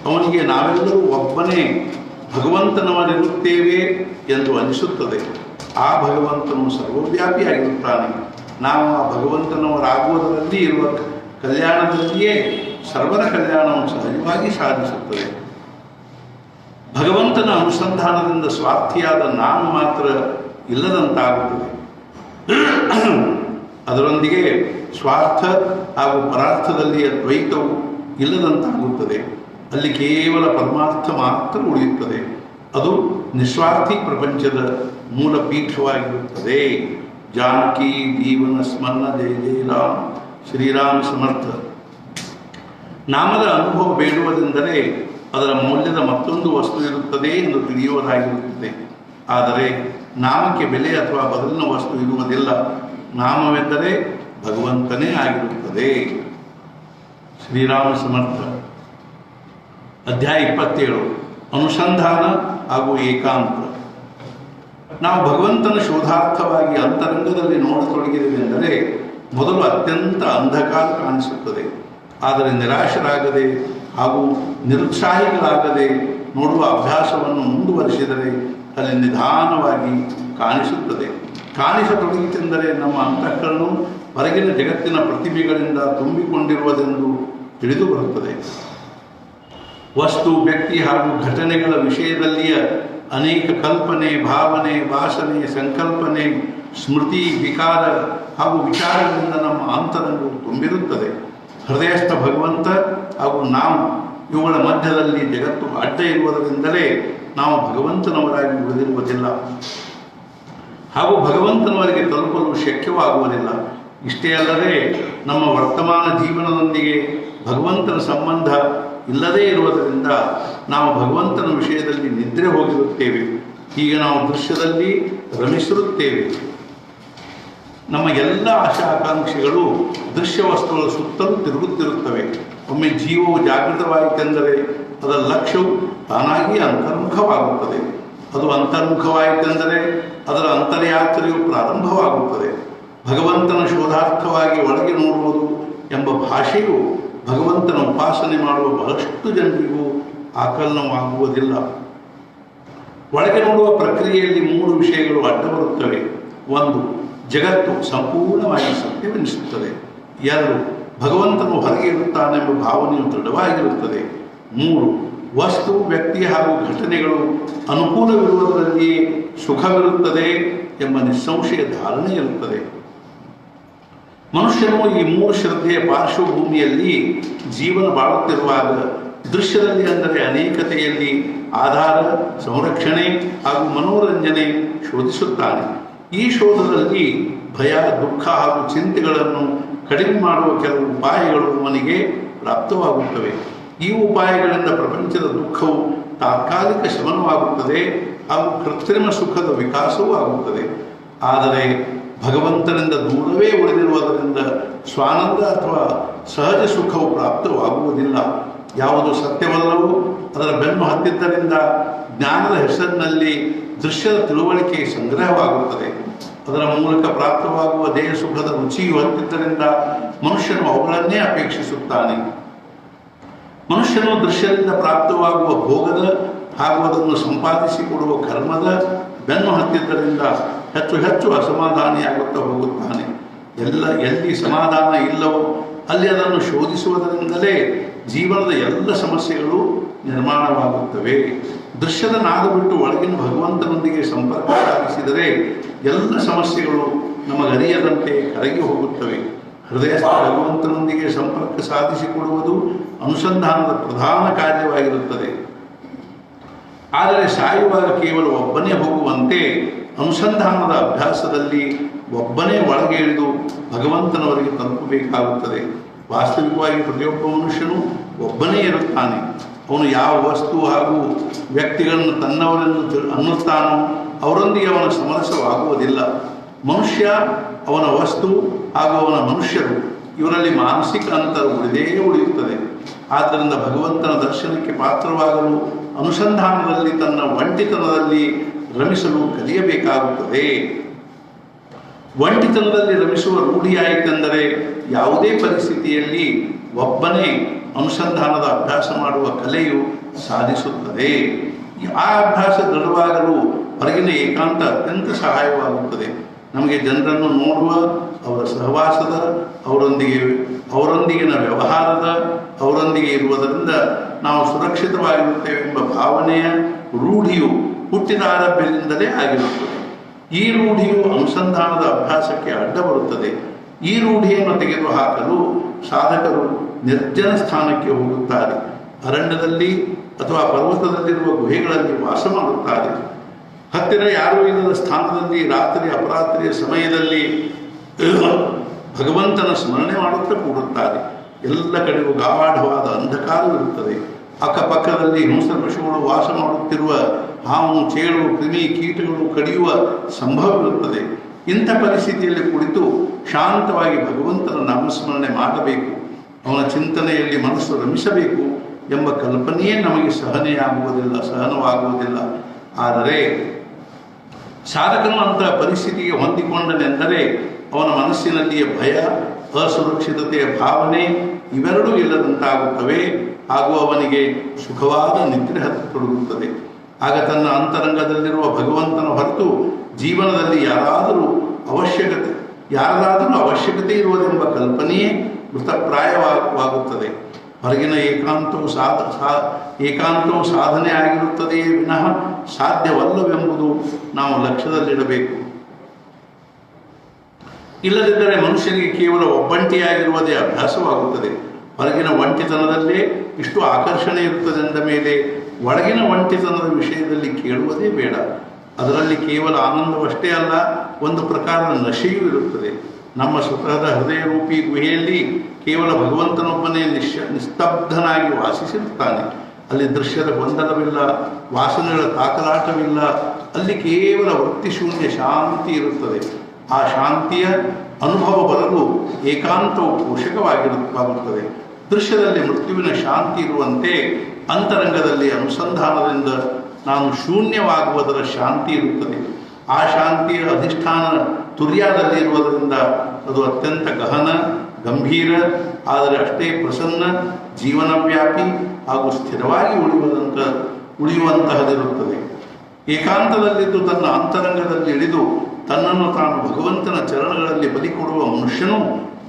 ಅವನಿಗೆ ನಾವೆಲ್ಲರೂ ಒಬ್ಬನೇ ಭಗವಂತನವರಿರುತ್ತೇವೆ ಎಂದು ಅನಿಸುತ್ತದೆ. ಆ ಭಗವಂತನು ಸರ್ವವ್ಯಾಪಿಯಾಗಿರುತ್ತಾನೆ. ನಾವು ಆ ಭಗವಂತನವರಾಗುವುದರಲ್ಲಿ ಇರುವ ಕಲ್ಯಾಣದಲ್ಲಿಯೇ ಸರ್ವರ ಕಲ್ಯಾಣವನ್ನು ಸಹಜವಾಗಿ ಸಾಧಿಸುತ್ತದೆ. ಭಗವಂತನ ಅನುಸಂಧಾನದಿಂದ ಸ್ವಾರ್ಥಿಯಾದ ನಾನು ಮಾತ್ರ ಇಲ್ಲದಂತಾಗುತ್ತದೆ. ಅದರೊಂದಿಗೆ ಸ್ವಾರ್ಥ ಹಾಗೂ ಪರಾರ್ಥದಲ್ಲಿಯ ದ್ವೈತವು ಇಲ್ಲದಂತಾಗುತ್ತದೆ. ಅಲ್ಲಿ ಕೇವಲ ಪರಮಾರ್ಥ ಮಾತ್ರ ಉಳಿಯುತ್ತದೆ. ಅದು ನಿಸ್ವಾರ್ಥಿ ಪ್ರಪಂಚದ ಮೂಲ ಪೀಠವಾಗಿರುತ್ತದೆ. ಜಾನಕಿ ಜೀವನ ಸ್ಮರಣ ಜಯ ಜಯ ರಾಮ್ ಶ್ರೀರಾಮ ಸಮರ್ಥ. ನಾಮದ ಅನುಭವ ಬೇಡುವುದೆಂದರೆ ಅದರ ಮೌಲ್ಯದ ಮತ್ತೊಂದು ವಸ್ತು ಇರುತ್ತದೆ ಎಂದು ತಿಳಿಯುವುದಾಗಿರುತ್ತದೆ. ಆದರೆ ನಾಮಕ್ಕೆ ಬೆಲೆ ಅಥವಾ ಬದಲಿನ ವಸ್ತು ಇರುವುದಿಲ್ಲ. ನಾಮವೆಂದರೆ ಭಗವಂತನೇ ಆಗಿರುತ್ತದೆ. ಶ್ರೀರಾಮ ಸಮರ್ಥ. ಅಧ್ಯಾಯ 27 ಅನುಸಂಧಾನ ಹಾಗೂ ಏಕಾಂತ. ನಾವು ಭಗವಂತನ ಶೋಧಾರ್ಥವಾಗಿ ಅಂತರಂಗದಲ್ಲಿ ನೋಡತೊಡಗಿದೆವೆಂದರೆ ಮೊದಲು ಅತ್ಯಂತ ಅಂಧಕಾರ ಕಾಣಿಸುತ್ತದೆ. ಆದರೆ ನಿರಾಶರಾಗದೆ ಹಾಗೂ ನಿರುತ್ಸಾಹಿಗಳಾಗದೆ ನೋಡುವ ಅಭ್ಯಾಸವನ್ನು ಮುಂದುವರಿಸಿದರೆ ಅಲ್ಲಿ ನಿಧಾನವಾಗಿ ಕಾಣಿಸುತ್ತದೆ. ಕಾಣಿಸತೊಡಗಿತೆಂದರೆ ನಮ್ಮ ಅಂತಃಕರಣವು ಹೊರಗಿನ ಜಗತ್ತಿನ ಪ್ರತಿಭೆಗಳಿಂದ ತುಂಬಿಕೊಂಡಿರುವುದೆಂದು ತಿಳಿದು ಬರುತ್ತದೆ. ವಸ್ತು, ವ್ಯಕ್ತಿ ಹಾಗೂ ಘಟನೆಗಳ ವಿಷಯದಲ್ಲಿಯ ಅನೇಕ ಕಲ್ಪನೆ, ಭಾವನೆ, ವಾಸನೆ, ಸಂಕಲ್ಪನೆ, ಸ್ಮೃತಿ, ವಿಕಾರ ಹಾಗೂ ವಿಚಾರಗಳಿಂದ ನಮ್ಮ ಅಂತರಂಗವು ತುಂಬಿರುತ್ತದೆ. ಹೃದಯಸ್ಥ ಭಗವಂತ ಹಾಗೂ ನಾವು ಇವುಗಳ ಮಧ್ಯದಲ್ಲಿ ಜಗತ್ತು ಅಡ್ಡ ಇರುವುದರಿಂದಲೇ ನಾವು ಭಗವಂತನವರಾಗಿ ಉಳಿದಿರುವುದಿಲ್ಲ ಹಾಗೂ ಭಗವಂತನವರಿಗೆ ತಲುಪಲು ಶಕ್ಯವಾಗುವುದಿಲ್ಲ. ಇಷ್ಟೇ ಅಲ್ಲದೆ ನಮ್ಮ ವರ್ತಮಾನ ಜೀವನದೊಂದಿಗೆ ಭಗವಂತನ ಸಂಬಂಧ ಇಲ್ಲದೇ ಇರುವುದರಿಂದ ನಾವು ಭಗವಂತನ ವಿಷಯದಲ್ಲಿ ನಿದ್ರೆ ಹೋಗಿರುತ್ತೇವೆ. ಈಗ ನಾವು ದೃಶ್ಯದಲ್ಲಿ ರಮಿಸಿರುತ್ತೇವೆ. ನಮ್ಮ ಎಲ್ಲ ಆಶಾ ಆಕಾಂಕ್ಷೆಗಳು ದೃಶ್ಯ ವಸ್ತುಗಳ ಸುತ್ತಲೂ ತಿರುಗುತ್ತಿರುತ್ತವೆ. ಒಮ್ಮೆ ಜೀವವು ಜಾಗೃತವಾಯಿತೆಂದರೆ ಅದರ ಲಕ್ಷ್ಯವು ತಾನಾಗಿ ಅಂತರ್ಮುಖವಾಗುತ್ತದೆ. ಅದು ಅಂತರ್ಮುಖವಾಯಿತೆಂದರೆ ಅದರ ಅಂತರ್ಯಾತ್ರೆಯು ಪ್ರಾರಂಭವಾಗುತ್ತದೆ. ಭಗವಂತನ ಶೋಧಾರ್ಥವಾಗಿ ಒಳಗೆ ನೋಡುವುದು ಎಂಬ ಭಾಷೆಯು ಭಗವಂತನ ಉಪಾಸನೆ ಮಾಡುವ ಬಹಳಷ್ಟು ಜನರಿಗೂ ಆಕಲನವಾಗುವುದಿಲ್ಲ. ಒಳಗೆ ನೋಡುವ ಪ್ರಕ್ರಿಯೆಯಲ್ಲಿ 3 ವಿಷಯಗಳು ಅಡ್ಡ ಬರುತ್ತವೆ. 1. ಜಗತ್ತು ಸಂಪೂರ್ಣವಾಗಿ ಸತ್ಯವೆನಿಸುತ್ತದೆ. 2. ಭಗವಂತನು ಹೊರಗೆ ಇರುತ್ತಾನೆಂಬ ಭಾವನೆಯು ದೃಢವಾಗಿರುತ್ತದೆ. 3. ವಸ್ತು, ವ್ಯಕ್ತಿ ಹಾಗೂ ಘಟನೆಗಳು ಅನುಕೂಲವಿರುವುದರಲ್ಲಿ ಸುಖವಿರುತ್ತದೆ ಎಂಬ ನಿಸ್ಸಂಶಯ ಧಾರಣೆ ಇರುತ್ತದೆ. ಮನುಷ್ಯನು ಈ 3 ಶ್ರದ್ಧೆಯ ಪಾರ್ಶ್ವಭೂಮಿಯಲ್ಲಿ ಜೀವನ ಬಾಳುತ್ತಿರುವಾಗ ದೃಶ್ಯದಲ್ಲಿ ಅಂದರೆ ಅನೇಕತೆಯಲ್ಲಿ ಆಧಾರ, ಸಂರಕ್ಷಣೆ ಹಾಗೂ ಮನೋರಂಜನೆ ಶೋಧಿಸುತ್ತಾನೆ. ಈ ಶೋಧದಲ್ಲಿ ಭಯ, ದುಃಖ ಹಾಗೂ ಚಿಂತೆಗಳನ್ನು ಕಡಿಮೆ ಮಾಡುವ ಕೆಲವು ಉಪಾಯಗಳು ಅವನಿಗೆ ಪ್ರಾಪ್ತವಾಗುತ್ತವೆ. ಈ ಉಪಾಯಗಳಿಂದ ಪ್ರಪಂಚದ ದುಃಖವು ತಾತ್ಕಾಲಿಕ ಶಮನವಾಗುತ್ತದೆ ಹಾಗೂ ಕೃತ್ರಿಮ ಸುಖದ ವಿಕಾಸವೂ ಆಗುತ್ತದೆ. ಆದರೆ ಭಗವಂತನಿಂದ ದೂರವೇ ಉಳಿದಿರುವುದರಿಂದ ಸ್ವಾನಂದ ಅಥವಾ ಸಹಜ ಸುಖವು ಪ್ರಾಪ್ತವಾಗುವುದಿಲ್ಲ. ಯಾವುದು ಸತ್ಯವಲ್ಲವೋ ಅದರ ಬೆನ್ನು ಹತ್ತಿದ್ದರಿಂದ ಜ್ಞಾನದ ಹೆಸರಿನಲ್ಲಿ ದೃಶ್ಯದ ತಿಳುವಳಿಕೆ ಸಂಗ್ರಹವಾಗುತ್ತದೆ. ಅದರ ಮೂಲಕ ಪ್ರಾಪ್ತವಾಗುವ ದೇಹ ಸುಖದ ರುಚಿಯು ಹತ್ತಿದ್ದರಿಂದ ಮನುಷ್ಯನು ಅವುಗಳನ್ನೇ ಅಪೇಕ್ಷಿಸುತ್ತಾನೆ. ಮನುಷ್ಯನು ದೃಶ್ಯದಿಂದ ಪ್ರಾಪ್ತವಾಗುವ ಭೋಗದ ಹಾಗೂ ಅದನ್ನು ಸಂಪಾದಿಸಿಕೊಡುವ ಕರ್ಮದ ಬೆನ್ನು ಹತ್ತಿದ್ದರಿಂದ ಹೆಚ್ಚು ಹೆಚ್ಚು ಅಸಮಾಧಾನಿಯಾಗುತ್ತಾ ಹೋಗುತ್ತಾನೆ. ಎಲ್ಲಿ ಸಮಾಧಾನ ಇಲ್ಲವೋ ಅಲ್ಲಿ ಅದನ್ನು ಶೋಧಿಸುವುದರಿಂದಲೇ ಜೀವನದ ಎಲ್ಲ ಸಮಸ್ಯೆಗಳು ನಿರ್ಮಾಣವಾಗುತ್ತವೆ. ದೃಶ್ಯದ ನಾದ ಬಿಟ್ಟು ಒಳಗಿನ ಭಗವಂತನೊಂದಿಗೆ ಸಂಪರ್ಕ ಸಾಧಿಸಿದರೆ ಎಲ್ಲ ಸಮಸ್ಯೆಗಳು ನಮಗರಿಯದಂತೆ ಕರಗಿ ಹೋಗುತ್ತವೆ. ಹೃದಯಸ್ಥ ಭಗವಂತನೊಂದಿಗೆ ಸಂಪರ್ಕ ಸಾಧಿಸಿಕೊಡುವುದು ಅನುಸಂಧಾನದ ಪ್ರಧಾನ ಕಾರ್ಯವಾಗಿರುತ್ತದೆ. ಆದರೆ ಸಾಯುವಾಗ ಕೇವಲ ಒಬ್ಬನೇ ಹೋಗುವಂತೆ ಅನುಸಂಧಾನದ ಅಭ್ಯಾಸದಲ್ಲಿ ಒಬ್ಬನೇ ಒಳಗೆ ಇಳಿದು ಭಗವಂತನವರಿಗೆ ತಲುಪಬೇಕಾಗುತ್ತದೆ. ವಾಸ್ತವಿಕವಾಗಿ ಪ್ರತಿಯೊಬ್ಬ ಮನುಷ್ಯನು ಒಬ್ಬನೇ ಇರುತ್ತಾನೆ. ಅವನು ಯಾವ ವಸ್ತು ಹಾಗೂ ವ್ಯಕ್ತಿಗಳನ್ನು ತನ್ನವರೆಂದು ಅನ್ನುತ್ತಾನೋ ಅವರೊಂದಿಗೆ ಅವನ ಸಮರಸವಾಗುವುದಿಲ್ಲ. ಮನುಷ್ಯ, ಅವನ ವಸ್ತು ಹಾಗೂ ಅವನ ಮನುಷ್ಯರು ಇವರಲ್ಲಿ ಮಾನಸಿಕ ಅಂತರ ಉಳಿದೇ ಉಳಿಯುತ್ತದೆ. ಆದ್ದರಿಂದ ಭಗವಂತನ ದರ್ಶನಕ್ಕೆ ಪಾತ್ರವಾಗಲು ಅನುಸಂಧಾನದಲ್ಲಿ ತನ್ನ ಒಂಟಿತನದಲ್ಲಿ ರಮಿಸಲು ಕಲಿಯಬೇಕಾಗುತ್ತದೆ. ಒಂಟಿತನದಲ್ಲಿ ರಮಿಸುವ ರೂಢಿಯಾಯಿತೆಂದರೆ ಯಾವುದೇ ಪರಿಸ್ಥಿತಿಯಲ್ಲಿ ಒಬ್ಬನೇ ಅನುಸಂಧಾನದ ಅಭ್ಯಾಸ ಮಾಡುವ ಕಲೆಯು ಸಾಧಿಸುತ್ತದೆ. ಆ ಅಭ್ಯಾಸ ದೃಢವಾಗಲು ಹೊರಗಿನ ಏಕಾಂತ ಅತ್ಯಂತ ಸಹಾಯವಾಗುತ್ತದೆ. ನಮಗೆ ಜನರನ್ನು ನೋಡುವ, ಅವರ ಸಹವಾಸದ, ಅವರೊಂದಿಗಿನ ವ್ಯವಹಾರದ, ಅವರೊಂದಿಗೆ ಇರುವುದರಿಂದ ನಾವು ಸುರಕ್ಷಿತವಾಗಿರುತ್ತೇವೆ ಎಂಬ ಭಾವನೆಯ ರೂಢಿಯು ಹುಟ್ಟಿದ ಆರಂಭದಿಂದಲೇ ಆಗಿರುತ್ತದೆ. ಈ ರೂಢಿಯು ಅನುಸಂಧಾನದ ಅಭ್ಯಾಸಕ್ಕೆ ಅಡ್ಡ ಬರುತ್ತದೆ. ಈ ರೂಢಿಯನ್ನು ತೆಗೆದುಹಾಕಲು ಸಾಧಕರು ನಿರ್ಜನ ಸ್ಥಾನಕ್ಕೆ ಹೋಗುತ್ತಾರೆ. ಅರಣ್ಯದಲ್ಲಿ ಅಥವಾ ಪರ್ವತದಲ್ಲಿರುವ ಗುಹೆಗಳಲ್ಲಿ ವಾಸ ಮಾಡುತ್ತಾರೆ. ಹತ್ತಿರ ಯಾರೂ ಇಲ್ಲದ ಸ್ಥಾನದಲ್ಲಿ ರಾತ್ರಿ ಅಪರಾತ್ರಿಯ ಸಮಯದಲ್ಲಿ ಭಗವಂತನ ಸ್ಮರಣೆ ಮಾಡುತ್ತಾ ಕೂಡುತ್ತಾರೆ. ಎಲ್ಲ ಕಡೆಗೂ ಗಾಢವಾದ ಅಂಧಕಾರವಿರುತ್ತದೆ. ಅಕ್ಕಪಕ್ಕದಲ್ಲಿ ಹಿಂಸ್ರ ಪಶುಗಳು ವಾಸ ಮಾಡುತ್ತಿರುವ ಹಾವು, ಚೇಳು, ಕ್ರಿಮಿ, ಕೀಟಗಳು ಕಡಿಯುವ ಸಂಭವವಿರುತ್ತದೆ. ಇಂಥ ಪರಿಸ್ಥಿತಿಯಲ್ಲಿ ಕುಳಿತು ಶಾಂತವಾಗಿ ಭಗವಂತನ ನಾಮಸ್ಮರಣೆ ಮಾಡಬೇಕು, ಅವನ ಚಿಂತನೆಯಲ್ಲಿ ಮನಸ್ಸು ರಮಿಸಬೇಕು ಎಂಬ ಕಲ್ಪನೆಯೇ ನಮಗೆ ಸಹನವಾಗುವುದಿಲ್ಲ. ಆದರೆ ಸಾಧಕನು ಅಂತಹ ಪರಿಸ್ಥಿತಿಗೆ ಹೊಂದಿಕೊಂಡನೆಂದರೆ ಅವನ ಮನಸ್ಸಿನಲ್ಲಿಯ ಭಯ, ಅಸುರಕ್ಷಿತತೆಯ ಭಾವನೆ ಇವೆರಡೂ ಇಲ್ಲದಂತಾಗುತ್ತವೆ. ಹಾಗೂ ಅವನಿಗೆ ಸುಖವಾದ ನಿದ್ರೆ ಹತ್ತತೊಡಗುತ್ತದೆ. ಆಗ ತನ್ನ ಅಂತರಂಗದಲ್ಲಿರುವ ಭಗವಂತನ ಹೊರತು ಜೀವನದಲ್ಲಿ ಯಾರಾದರೂ ಅವಶ್ಯಕತೆ ಇರುವುದೆಂಬ ಕಲ್ಪನೆಯೇ ಮೃತಪ್ರಾಯವಾಗುತ್ತದೆ. ಹೊರಗಿನ ಏಕಾಂತವು ಸಾಧನೆ ಆಗಿರುತ್ತದೆಯೇ ವಿನಃ ಸಾಧ್ಯವಲ್ಲವೆಂಬುದು ನಾವು ಲಕ್ಷ್ಯದಲ್ಲಿಡಬೇಕು. ಇಲ್ಲದಿದ್ದರೆ ಮನುಷ್ಯನಿಗೆ ಕೇವಲ ಒಬ್ಬಂಟಿಯಾಗಿರುವುದೇ ಅಭ್ಯಾಸವಾಗುತ್ತದೆ. ಹೊರಗಿನ ಒಂಟಿತನದಲ್ಲೇ ಇಷ್ಟು ಆಕರ್ಷಣೆ ಇರುತ್ತದೆ ಎಂದ ಮೇಲೆ ಒಳಗಿನ ಒಂಟಿತನದ ವಿಷಯದಲ್ಲಿ ಕೇಳುವುದೇ ಬೇಡ. ಅದರಲ್ಲಿ ಕೇವಲ ಆನಂದವಷ್ಟೇ ಅಲ್ಲ, ಒಂದು ಪ್ರಕಾರದ ನಶೆಯೂ ಇರುತ್ತದೆ. ನಮ್ಮ ಸ್ವತಃದ ಹೃದಯ ರೂಪಿ ಗುಹೆಯಲ್ಲಿ ಕೇವಲ ಭಗವಂತನೊಬ್ಬನೇ ನಿಸ್ತಬ್ಧನಾಗಿ ವಾಸಿಸಿರುತ್ತಾನೆ. ಅಲ್ಲಿ ದೃಶ್ಯದ ಗೊಂದಲವಿಲ್ಲ, ವಾಸನೆಗಳ ತಾಕಲಾಟವಿಲ್ಲ. ಅಲ್ಲಿ ಕೇವಲ ವೃತ್ತಿಶೂನ್ಯ ಶಾಂತಿ ಇರುತ್ತದೆ. ಆ ಶಾಂತಿಯ ಅನುಭವ ಬರಲು ಏಕಾಂತವು ಪೋಷಕವಾಗುತ್ತದೆ. ದೃಶ್ಯದಲ್ಲಿ ಮೃತ್ಯುವಿನ ಶಾಂತಿ ಇರುವಂತೆ ಅಂತರಂಗದಲ್ಲಿ ಅನುಸಂಧಾನದಿಂದ ನಾನು ಶೂನ್ಯವಾಗುವುದರ ಶಾಂತಿ ಇರುತ್ತದೆ. ಆ ಶಾಂತಿಯ ಅಧಿಷ್ಠಾನ ತುರ್ಯದಲ್ಲಿ ಇರುವುದರಿಂದ ಅದು ಅತ್ಯಂತ ಗಹನ, ಗಂಭೀರ, ಆದರೆ ಅಷ್ಟೇ ಪ್ರಸನ್ನ, ಜೀವನವ್ಯಾಪಿ ಹಾಗೂ ಸ್ಥಿರವಾಗಿ ಉಳಿಯುವಂತಹದಿರುತ್ತದೆ. ಏಕಾಂತದಲ್ಲಿದ್ದು ತನ್ನ ಅಂತರಂಗದಲ್ಲಿ ಇಳಿದು ತನ್ನನ್ನು ತಾನು ಭಗವಂತನ ಚರಣಗಳಲ್ಲಿ ಬಲಿಕೊಡುವ ಮನುಷ್ಯನು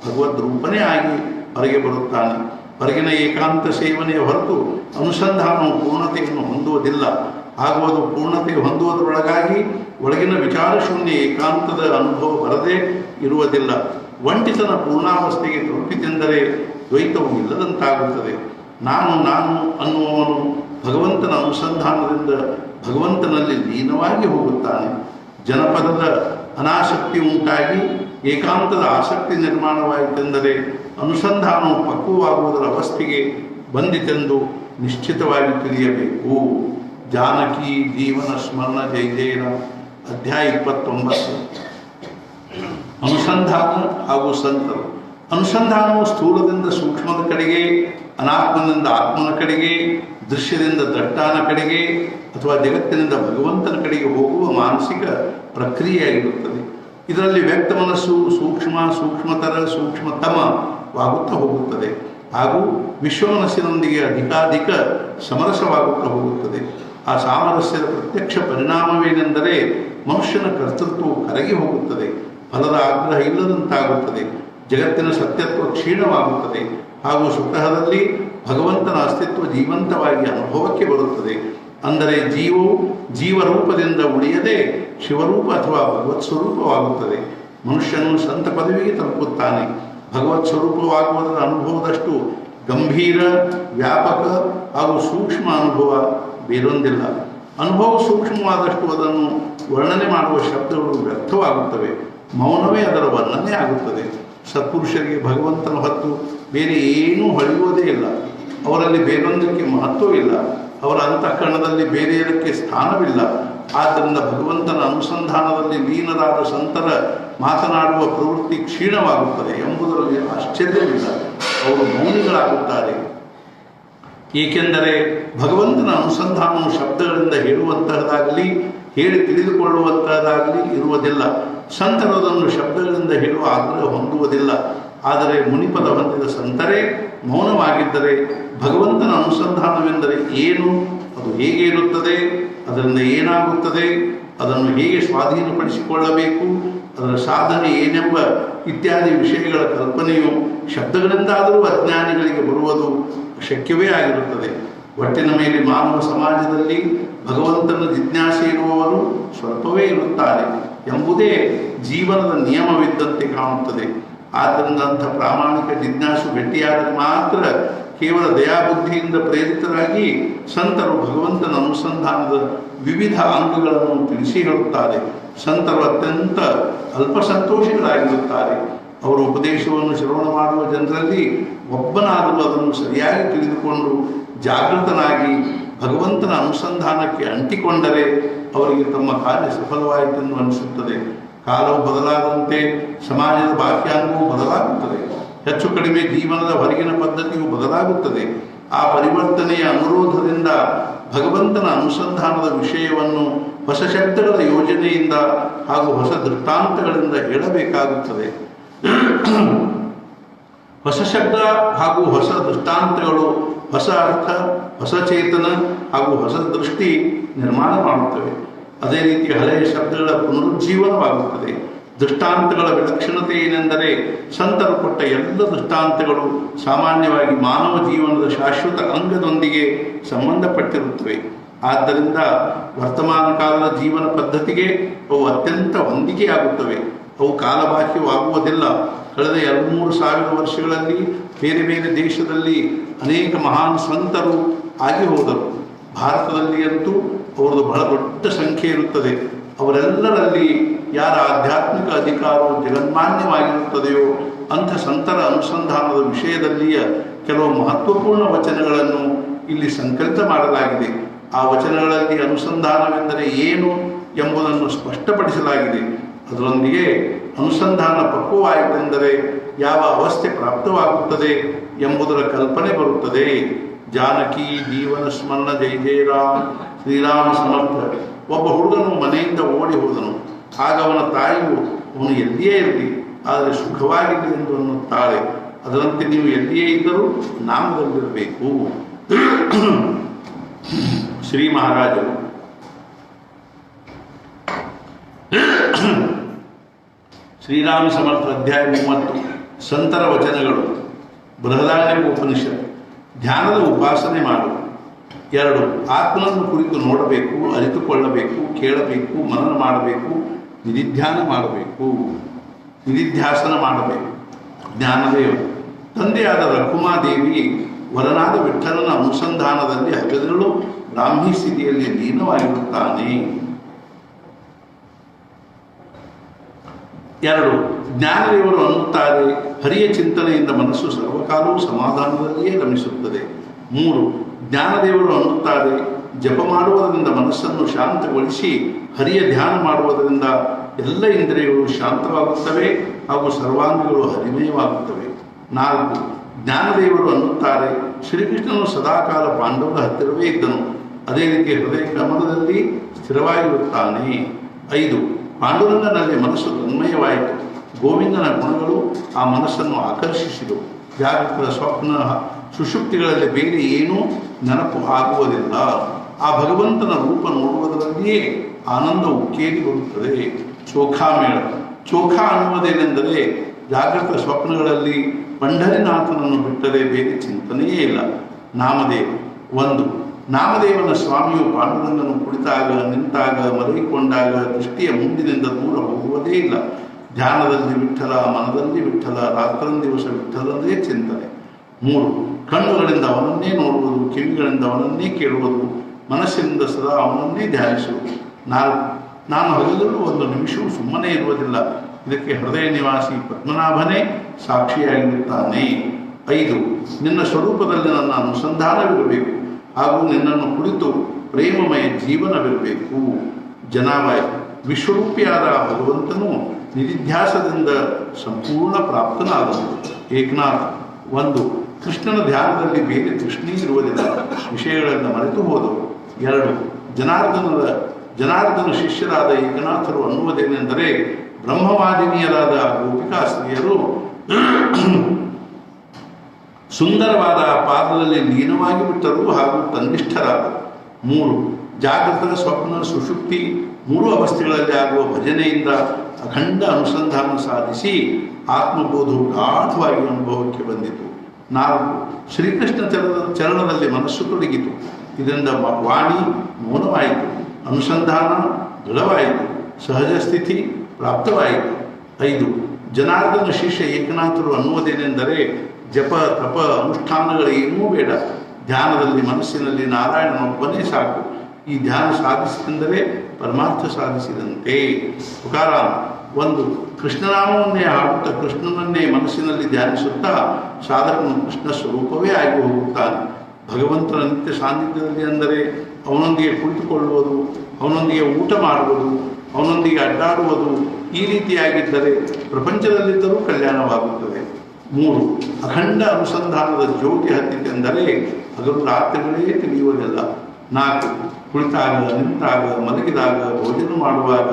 ಭಗವದ್ ರೂಪನೇ ಆಗಿ ಹೊರಗೆ ಬರುತ್ತಾನೆ. ಹೊರಗಿನ ಏಕಾಂತ ಸೇವನೆಯ ಹೊರತು ಅನುಸಂಧಾನವು ಪೂರ್ಣತೆಯನ್ನು ಹೊಂದುವುದಿಲ್ಲ. ಹಾಗೂ ಅದು ಪೂರ್ಣತೆ ಹೊಂದುವುದರೊಳಗಾಗಿ ಒಳಗಿನ ವಿಚಾರಶೂನ್ಯ ಏಕಾಂತದ ಅನುಭವ ಬರದೇ ಇರುವುದಿಲ್ಲ. ಒಂಟಿತನ ಪೂರ್ಣಾವಸ್ಥೆಗೆ ತಲುಪಿತೆಂದರೆ ದ್ವೈತವು ಇಲ್ಲದಂತಾಗುತ್ತದೆ. ನಾನು ಅನ್ನುವವನು ಭಗವಂತನ ಅನುಸಂಧಾನದಿಂದ ಭಗವಂತನಲ್ಲಿ ಲೀನವಾಗಿ ಹೋಗುತ್ತಾನೆ. ಜನಪದದ ಅನಾಸಕ್ತಿ ಉಂಟಾಗಿ ಏಕಾಂತದ ಆಸಕ್ತಿ ನಿರ್ಮಾಣವಾಯಿತೆಂದರೆ ಅನುಸಂಧಾನವು ಪಕ್ವವಾಗುವುದರ ಅವಸ್ಥೆಗೆ ಬಂದಿತೆಂದು ನಿಶ್ಚಿತವಾಗಿ ತಿಳಿಯಬೇಕು. ಜಾನಕಿ ಜೀವನ ಸ್ಮರಣ ಜೈ ಜಯರಾಮ್. ಅಧ್ಯಾಯ 29. ಅನುಸಂಧಾನ ಹಾಗೂ ಸಂತರು. ಅನುಸಂಧಾನವು ಸ್ಥೂಲದಿಂದ ಸೂಕ್ಷ್ಮದ ಕಡೆಗೆ, ಅನಾತ್ಮನಿಂದ ಆತ್ಮನ ಕಡೆಗೆ, ದೃಶ್ಯದಿಂದ ದಟ್ಟಾನ ಕಡೆಗೆ ಅಥವಾ ಜಗತ್ತಿನಿಂದ ಭಗವಂತನ ಕಡೆಗೆ ಹೋಗುವ ಮಾನಸಿಕ ಪ್ರಕ್ರಿಯೆಯಾಗಿರುತ್ತದೆ. ಇದರಲ್ಲಿ ವ್ಯಕ್ತ ಮನಸ್ಸು ಸೂಕ್ಷ್ಮತರ ಸೂಕ್ಷ್ಮತಮವಾಗುತ್ತಾ ಹೋಗುತ್ತದೆ ಹಾಗೂ ವಿಶ್ವಮನಸ್ಸಿನೊಂದಿಗೆ ಅಧಿಕಾಧಿಕ ಸಮರಸವಾಗುತ್ತಾ ಹೋಗುತ್ತದೆ. ಆ ಸಾಮರಸ್ಯದ ಪ್ರತ್ಯಕ್ಷ ಪರಿಣಾಮವೇನೆಂದರೆ ಮನುಷ್ಯನ ಕರ್ತೃತ್ವವು ಕರಗಿ ಹೋಗುತ್ತದೆ, ಫಲದ ಆಗ್ರಹ ಇಲ್ಲದಂತಾಗುತ್ತದೆ, ಜಗತ್ತಿನ ಸತ್ಯತ್ವ ಕ್ಷೀಣವಾಗುತ್ತದೆ ಹಾಗೂ ಸ್ವತಃದಲ್ಲಿ ಭಗವಂತನ ಅಸ್ತಿತ್ವ ಜೀವಂತವಾಗಿ ಅನುಭವಕ್ಕೆ ಬರುತ್ತದೆ. ಅಂದರೆ ಜೀವರೂಪದಿಂದ ಉಳಿಯದೆ ಶಿವರೂಪ ಅಥವಾ ಭಗವತ್ ಸ್ವರೂಪವಾಗುತ್ತದೆ. ಮನುಷ್ಯನು ಸಂತ ಪದವಿಗೆ ತಲುಪುತ್ತಾನೆ. ಭಗವತ್ ಸ್ವರೂಪವಾಗುವುದರ ಅನುಭವದಷ್ಟು ಗಂಭೀರ, ವ್ಯಾಪಕ ಹಾಗೂ ಸೂಕ್ಷ್ಮ ಅನುಭವ ಬೇರೊಂದಿಲ್ಲ. ಅನುಭವ ಸೂಕ್ಷ್ಮವಾದಷ್ಟು ಅದನ್ನು ವರ್ಣನೆ ಮಾಡುವ ಶಬ್ದಗಳು ವ್ಯರ್ಥವಾಗುತ್ತವೆ. ಮೌನವೇ ಅದರ ವರ್ಣನೆ ಆಗುತ್ತದೆ. ಸತ್ಪುರುಷರಿಗೆ ಭಗವಂತನ ಹೊತ್ತು ಬೇರೆ ಏನೂ ಹೊಳೆಯುವುದೇ ಇಲ್ಲ. ಅವರಲ್ಲಿ ಬೇರೊಂದಕ್ಕೆ ಮಹತ್ವವಿಲ್ಲ. ಅವರ ಅಂತಃಕರಣದಲ್ಲಿ ಬೇರೆಯದಕ್ಕೆ ಸ್ಥಾನವಿಲ್ಲ. ಆದ್ದರಿಂದ ಭಗವಂತನ ಅನುಸಂಧಾನದಲ್ಲಿ ಲೀನರಾದ ಸಂತರ ಮಾತನಾಡುವ ಪ್ರವೃತ್ತಿ ಕ್ಷೀಣವಾಗುತ್ತದೆ ಎಂಬುದರಲ್ಲಿ ಆಶ್ಚರ್ಯವಿಲ್ಲ. ಅವರು ಮೌನಿಗಳಾಗುತ್ತಾರೆ. ಏಕೆಂದರೆ ಭಗವಂತನ ಅನುಸಂಧಾನವು ಶಬ್ದಗಳಿಂದ ಹೇಳುವಂತಹದ್ದಾಗಲಿ ಹೇಳಿ ತಿಳಿದುಕೊಳ್ಳುವಂತಹದ್ದಾಗಲಿ ಇರುವುದಿಲ್ಲ. ಸಂತರು ಅದನ್ನು ಶಬ್ದಗಳಿಂದ ಹೇಳುವ ಆಗ್ರಹ ಹೊಂದುವುದಿಲ್ಲ. ಆದರೆ ಮುನಿಪದ ಹೊಂದಿದ ಸಂತರೇ ಮೌನವಾಗಿದ್ದರೆ ಭಗವಂತನ ಅನುಸಂಧಾನವೆಂದರೆ ಏನು, ಅದು ಹೇಗೆ ಇರುತ್ತದೆ, ಅದರಿಂದ ಏನಾಗುತ್ತದೆ, ಅದನ್ನು ಹೇಗೆ ಸ್ವಾಧೀನಪಡಿಸಿಕೊಳ್ಳಬೇಕು, ಅದರ ಸಾಧನೆ ಏನೆಂಬ ಇತ್ಯಾದಿ ವಿಷಯಗಳ ಕಲ್ಪನೆಯು ಶಬ್ದಗಳಿಂದಾದರೂ ಅಜ್ಞಾನಿಗಳಿಗೆ ಬರುವುದು ಶಕ್ಯವೇ ಆಗಿರುತ್ತದೆ. ಒಟ್ಟಿನ ಮೇಲೆ ಮಾನವ ಸಮಾಜದಲ್ಲಿ ಭಗವಂತನ ಜಿಜ್ಞಾಸೆ ಇರುವವರು ಸ್ವಲ್ಪವೇ ಇರುತ್ತಾರೆ ಎಂಬುದೇ ಜೀವನದ ನಿಯಮವಿದ್ದಂತೆ ಕಾಣುತ್ತದೆ. ಆದ್ದರಿಂದ ಅಂಥ ಪ್ರಾಮಾಣಿಕ ಜಿಜ್ಞಾಸು ಗಟ್ಟಿಯಾದರೆ ಮಾತ್ರ ಕೇವಲ ದಯಾಬುದ್ಧಿಯಿಂದ ಪ್ರೇರಿತರಾಗಿ ಸಂತರು ಭಗವಂತನ ಅನುಸಂಧಾನದ ವಿವಿಧ ಅಂಗಗಳನ್ನು ತಿಳಿಸಿ ಹೇಳುತ್ತಾರೆ. ಸಂತರು ಅತ್ಯಂತ ಅಲ್ಪಸಂತೋಷಿಗಳಾಗಿರುತ್ತಾರೆ. ಅವರ ಉಪದೇಶವನ್ನು ಶ್ರವಣ ಮಾಡುವ ಜನರಲ್ಲಿ ಒಬ್ಬನಾದರೂ ಅದನ್ನು ಸರಿಯಾಗಿ ತಿಳಿದುಕೊಂಡು ಜಾಗೃತನಾಗಿ ಭಗವಂತನ ಅನುಸಂಧಾನಕ್ಕೆ ಅಂಟಿಕೊಂಡರೆ ಅವರಿಗೆ ತಮ್ಮ ಕಾರ್ಯ ಸಫಲವಾಯಿತೆಂದು ಅನಿಸುತ್ತದೆ. ಕಾಲವು ಬದಲಾದಂತೆ ಸಮಾಜದ ಬಾಹ್ಯಾಂಗವೂ ಬದಲಾಗುತ್ತದೆ. ಹೆಚ್ಚು ಕಡಿಮೆ ಜೀವನದ ಹೊರಗಿನ ಪದ್ಧತಿಯು ಬದಲಾಗುತ್ತದೆ. ಆ ಪರಿವರ್ತನೆಯ ಅನುರೋಧದಿಂದ ಭಗವಂತನ ಅನುಸಂಧಾನದ ವಿಷಯವನ್ನು ಹೊಸ ಶಬ್ದಗಳ ಯೋಜನೆಯಿಂದ ಹಾಗೂ ಹೊಸ ದೃಷ್ಟಾಂತಗಳಿಂದ ಹೇಳಬೇಕಾಗುತ್ತದೆ. ಹೊಸ ಶಬ್ದ ಹಾಗೂ ಹೊಸ ದೃಷ್ಟಾಂತಗಳು ಹೊಸ ಅರ್ಥ, ಹೊಸ ಚೇತನ ಹಾಗೂ ಹೊಸ ದೃಷ್ಟಿ ನಿರ್ಮಾಣ ಮಾಡುತ್ತವೆ. ಅದೇ ರೀತಿ ಹಳೆಯ ಶಬ್ದಗಳ ಪುನರುಜ್ಜೀವನವಾಗುತ್ತದೆ. ದೃಷ್ಟಾಂತಗಳ ವಿಲಕ್ಷಣತೆ ಏನೆಂದರೆ ಸಂತರು ಕೊಟ್ಟ ಎಲ್ಲ ದೃಷ್ಟಾಂತಗಳು ಸಾಮಾನ್ಯವಾಗಿ ಮಾನವ ಜೀವನದ ಶಾಶ್ವತ ಅಂಗದೊಂದಿಗೆ ಸಂಬಂಧಪಟ್ಟಿರುತ್ತವೆ. ಆದ್ದರಿಂದ ವರ್ತಮಾನ ಕಾಲದ ಜೀವನ ಪದ್ಧತಿಗೆ ಅವು ಅತ್ಯಂತ ಹೊಂದಿಕೆಯಾಗುತ್ತವೆ. ಅವು ಕಾಲಬಾಹ್ಯವಾಗುವುದಿಲ್ಲ. ಕಳೆದ 2-3 ವರ್ಷಗಳಲ್ಲಿ ಬೇರೆ ಬೇರೆ ದೇಶದಲ್ಲಿ ಅನೇಕ ಮಹಾನ್ ಸಂತರು ಆಗಿ ಹೋದರು. ಭಾರತದಲ್ಲಿ ಅಂತೂ ಅವರದು ಬಹಳ ದೊಡ್ಡ ಸಂಖ್ಯೆ ಇರುತ್ತದೆ. ಅವರೆಲ್ಲರಲ್ಲಿ ಯಾರ ಆಧ್ಯಾತ್ಮಿಕ ಅಧಿಕಾರವು ಜಗನ್ಮಾನ್ಯವಾಗಿರುತ್ತದೆಯೋ ಅಂಥ ಸಂತರ ಅನುಸಂಧಾನದ ವಿಷಯದಲ್ಲಿಯ ಕೆಲವು ಮಹತ್ವಪೂರ್ಣ ವಚನಗಳನ್ನು ಇಲ್ಲಿ ಸಂಕಲಿತ ಮಾಡಲಾಗಿದೆ. ಆ ವಚನಗಳಲ್ಲಿ ಅನುಸಂಧಾನವೆಂದರೆ ಏನು ಎಂಬುದನ್ನು ಸ್ಪಷ್ಟಪಡಿಸಲಾಗಿದೆ. ಅದರೊಂದಿಗೆ ಅನುಸಂಧಾನ ಪಕ್ವವಾಯಿತೆಂದರೆ ಯಾವ ಅವಸ್ಥೆ ಪ್ರಾಪ್ತವಾಗುತ್ತದೆ ಎಂಬುದರ ಕಲ್ಪನೆ ಬರುತ್ತದೆ. ಜಾನಕಿ ಜೀವನ ಸ್ಮರಣ ಜೈ ಜಯ ರಾಮ್ ಶ್ರೀರಾಮ ಸಮರ್ಥ. ಒಬ್ಬ ಹುಡುಗನು ಮನೆಯಿಂದ ಓಡಿ ಹೋದನು. ಆಗ ಅವನ ತಾಯಿಯು ಅವನು ಎಲ್ಲಿಯೇ ಇರಲಿ ಆದರೆ ಸುಖವಾಗಿರಲಿ ಎಂದು ಅನ್ನುತ್ತಾಳೆ. ಅದರಂತೆ ನೀವು ಎಲ್ಲಿಯೇ ಇದ್ದರೂ ನಾಮದಲ್ಲಿರಬೇಕು. ಶ್ರೀ ಮಹಾರಾಜರು ಶ್ರೀರಾಮ ಸಮರ್ಥ ಅಧ್ಯಾಯ 30 ಸಂತರ ವಚನಗಳು. ಬೃಹದಾರಣ್ಯಕ ಉಪನಿಷತ್. ಧ್ಯಾನದ ಉಪಾಸನೆ ಮಾಡು. 2 ಆತ್ಮನನ್ನು ಕುರಿತು ನೋಡಬೇಕು, ಅರಿತುಕೊಳ್ಳಬೇಕು, ಕೇಳಬೇಕು, ಮನನ ಮಾಡಬೇಕು, ನಿಧಿಧ್ಯಾನ ಮಾಡಬೇಕು, ನಿಧಿಧ್ಯಾಸನ ಮಾಡಬೇಕು. ಜ್ಞಾನದೇವ. ತಂದೆಯಾದ ರಘುಮಾದೇವಿ ವರನಾದ ವಿಠ್ಠಲನ ಅನುಸಂಧಾನದಲ್ಲಿ ಹಗಲಿರುಳು ಬ್ರಾಹ್ಮಿ ಸ್ಥಿತಿಯಲ್ಲಿ ಲೀನವಾಗಿರುತ್ತಾನೆ. 2 ಜ್ಞಾನದೇವರು ಅನ್ನುತ್ತಾರೆ, ಹರಿಯ ಚಿಂತನೆಯಿಂದ ಮನಸ್ಸು ಸರ್ವಕಾಲವೂ ಸಮಾಧಾನದಲ್ಲಿಯೇ ರಮಿಸುತ್ತದೆ. 3 ಜ್ಞಾನದೇವರು ಅನ್ನುತ್ತಾರೆ, ಜಪ ಮಾಡುವುದರಿಂದ ಮನಸ್ಸನ್ನು ಶಾಂತಗೊಳಿಸಿ ಹರಿಯ ಧ್ಯಾನ ಮಾಡುವುದರಿಂದ ಎಲ್ಲ ಇಂದ್ರಿಯಗಳು ಶಾಂತವಾಗುತ್ತವೆ ಹಾಗೂ ಸರ್ವಾಂಗಗಳು ಹರಿಮಯವಾಗುತ್ತವೆ. 4 ಜ್ಞಾನದೇವರು ಅನ್ನುತ್ತಾರೆ, ಶ್ರೀಕೃಷ್ಣನು ಸದಾಕಾಲ ಪಾಂಡವರ ಹತ್ತಿರವೇ ಇದ್ದನು. ಅದೇ ರೀತಿ ಹೃದಯ ಕಮಲದಲ್ಲಿ ಸ್ಥಿರವಾಗಿರುತ್ತಾನೆ. 5 ಪಾಂಡುರಂಗನಲ್ಲಿ ಮನಸ್ಸು ತನ್ಮಯವಾಯಿತು. ಗೋವಿಂದನ ಗುಣಗಳು ಆ ಮನಸ್ಸನ್ನು ಆಕರ್ಷಿಸಿದವು. ಜಾಗೃತ ಸ್ವಪ್ನ ಸುಷುಪ್ತಿಗಳಲ್ಲಿ ಬೇರೆ ಏನೂ ನೆನಪು ಆಗುವುದಿಲ್ಲ. ಆ ಭಗವಂತನ ರೂಪ ನೋಡುವುದರಲ್ಲಿಯೇ ಆನಂದ ಉಕ್ಕೇರಿ ಬರುತ್ತದೆ. ಚೋಖಾಮೇಳ. ಚೋಖಾ ಅನ್ನುವುದೇನೆಂದರೆ ಜಾಗೃತ ಸ್ವಪ್ನಗಳಲ್ಲಿ ಪಂಢರಿನಾಥನನ್ನು ಬಿಟ್ಟರೆ ಬೇರೆ ಚಿಂತನೆಯೇ ಇಲ್ಲ. ನಾಮದೇವ. 1 ನಾಮದೇವನ ಸ್ವಾಮಿಯು ಪಾಂಡುರಂಗನು ಕುಳಿತಾಗ, ನಿಂತಾಗ, ಮಲಗಿಕೊಂಡಾಗ ದೃಷ್ಟಿಯ ಮುಂದಿನಿಂದ ದೂರ ಹೋಗುವುದೇ ಇಲ್ಲ. ಧ್ಯಾನದಲ್ಲಿ ವಿಠ್ಠಲ, ಮನದಲ್ಲಿ ವಿಠ್ಠಲ, ರಾತ್ರಂದಿವಸ ವಿಠ್ಠಲಂದೇ ಚಿಂತನೆ. 3 ಕಣ್ಣುಗಳಿಂದ ಅವನನ್ನೇ ನೋಡುವುದು, ಕಿವಿಗಳಿಂದ ಅವನನ್ನೇ ಕೇಳುವುದು, ಮನಸ್ಸಿನಿಂದ ಸದಾ ಅವನನ್ನೇ ಧ್ಯಾನಿಸುವುದು. 4 ನಾನು ಹಗಲಿರುಳು 1 ನಿಮಿಷವೂ ಸುಮ್ಮನೆ ಇರುವುದಿಲ್ಲ. ಇದಕ್ಕೆ ಹೃದಯ ನಿವಾಸಿ ಪದ್ಮನಾಭನೇ ಸಾಕ್ಷಿಯಾಗಿರುತ್ತಾನೆ. 5 ನಿನ್ನ ಸ್ವರೂಪದಲ್ಲಿ ನನ್ನ ಅನುಸಂಧಾನವಿರಬೇಕು ಹಾಗೂ ನಿನ್ನನ್ನು ಕುರಿತು ಪ್ರೇಮಮಯ ಜೀವನವಿರಬೇಕು. ಜನಾಭಾಯ. ವಿಶ್ವರೂಪಿಯಾದ ಭಗವಂತನು ನಿಧಿಧ್ಯಾಸದಿಂದ ಸಂಪೂರ್ಣ ಪ್ರಾಪ್ತನಾದನು. ಏಕನಾಥ. 1 ಕೃಷ್ಣನ ಧ್ಯಾನದಲ್ಲಿ ಬೇರೆ ತೃಷ್ಣೆ ಇರುವುದಿಲ್ಲ. ವಿಷಯಗಳನ್ನು ಮರೆತು ಹೋದವು. 2. ಜನಾರ್ದನ ಶಿಷ್ಯರಾದ ಏಕನಾಥರು ಅನ್ನುವುದೇನೆಂದರೆ ಬ್ರಹ್ಮವಾದಿನಿಯರಾದ ಗೋಪಿಕಾಸ್ತ್ರೀಯರು ಸುಂದರವಾದ ಪಾದದಲ್ಲಿ ಲೀನವಾಗಿ ಬಿಟ್ಟರು ಹಾಗೂ ತನ್ನಿಷ್ಠರಾದರು. 3. ಜಾಗೃತ ಸ್ವಪ್ನ ಸುಷುಪ್ತಿ 3 ಅವಸ್ಥೆಗಳಲ್ಲಿ ಆಗುವ ಭಜನೆಯಿಂದ ಅಖಂಡ ಅನುಸಂಧಾನ ಸಾಧಿಸಿ ಆತ್ಮಬೋಧವು ಗಾಢವಾಗಿ ಅನುಭವಕ್ಕೆ ಬಂದಿತು. 4. ಶ್ರೀಕೃಷ್ಣ ಚರಣದಲ್ಲಿ ಮನಸ್ಸು ತೊಡಗಿತು. ಇದರಿಂದ ವಾಣಿ ಮೌನವಾಯಿತು, ಅನುಸಂಧಾನ ದೃಢವಾಯಿತು, ಸಹಜ ಸ್ಥಿತಿ ಪ್ರಾಪ್ತವಾಯಿತು. 5. ಜನಾರ್ದನ ಶಿಷ್ಯ ಏಕನಾಥರು ಅನ್ನುವುದೇನೆಂದರೆ ಜಪ ತಪ ಅನುಷ್ಠಾನಗಳೇನೂ ಬೇಡ, ಧ್ಯಾನದಲ್ಲಿ ಮನಸ್ಸಿನಲ್ಲಿ ನಾರಾಯಣನೊಬ್ಬನೇ ಸಾಕು. ಈ ಧ್ಯಾನ ಸಾಧಿಸಿದಂದರೆ ಪರಮಾರ್ಥ ಸಾಧಿಸಿದಂತೆ. ತುಕಾರಾಮ್ 1. ಕೃಷ್ಣನಾಮವನ್ನೇ ಹಾಡುತ್ತಾ ಕೃಷ್ಣನನ್ನೇ ಮನಸ್ಸಿನಲ್ಲಿ ಧ್ಯಾನಿಸುತ್ತಾ ಸಾಧಕನು ಕೃಷ್ಣ ಸ್ವರೂಪವೇ ಆಗಿ ಹೋಗುತ್ತಾನೆ. ಭಗವಂತನ ನಿತ್ಯ ಸಾನ್ನಿಧ್ಯದಲ್ಲಿ ಅಂದರೆ ಅವನೊಂದಿಗೆ ಕುಳಿತುಕೊಳ್ಳುವುದು, ಅವನೊಂದಿಗೆ ಊಟ ಮಾಡುವುದು, ಅವನೊಂದಿಗೆ ಅಡ್ಡಾಡುವುದು, ಈ ರೀತಿಯಾಗಿದ್ದರೆ ಪ್ರಪಂಚದಲ್ಲಿದ್ದರೂ ಕಲ್ಯಾಣವಾಗುತ್ತದೆ. 3. ಅಖಂಡ ಅನುಸಂಧಾನದ ಜ್ಯೋತಿ ಹತ್ತಿತೆಂದರೆ ಹಗಲು ರಾತ್ರಿಗಳೇ ತಿಳಿಯುವುದಿಲ್ಲ. 4. ಕುಳಿತಾಗ, ನಿಂತಾಗ, ಮಲಗಿದಾಗ, ಭೋಜನ ಮಾಡುವಾಗ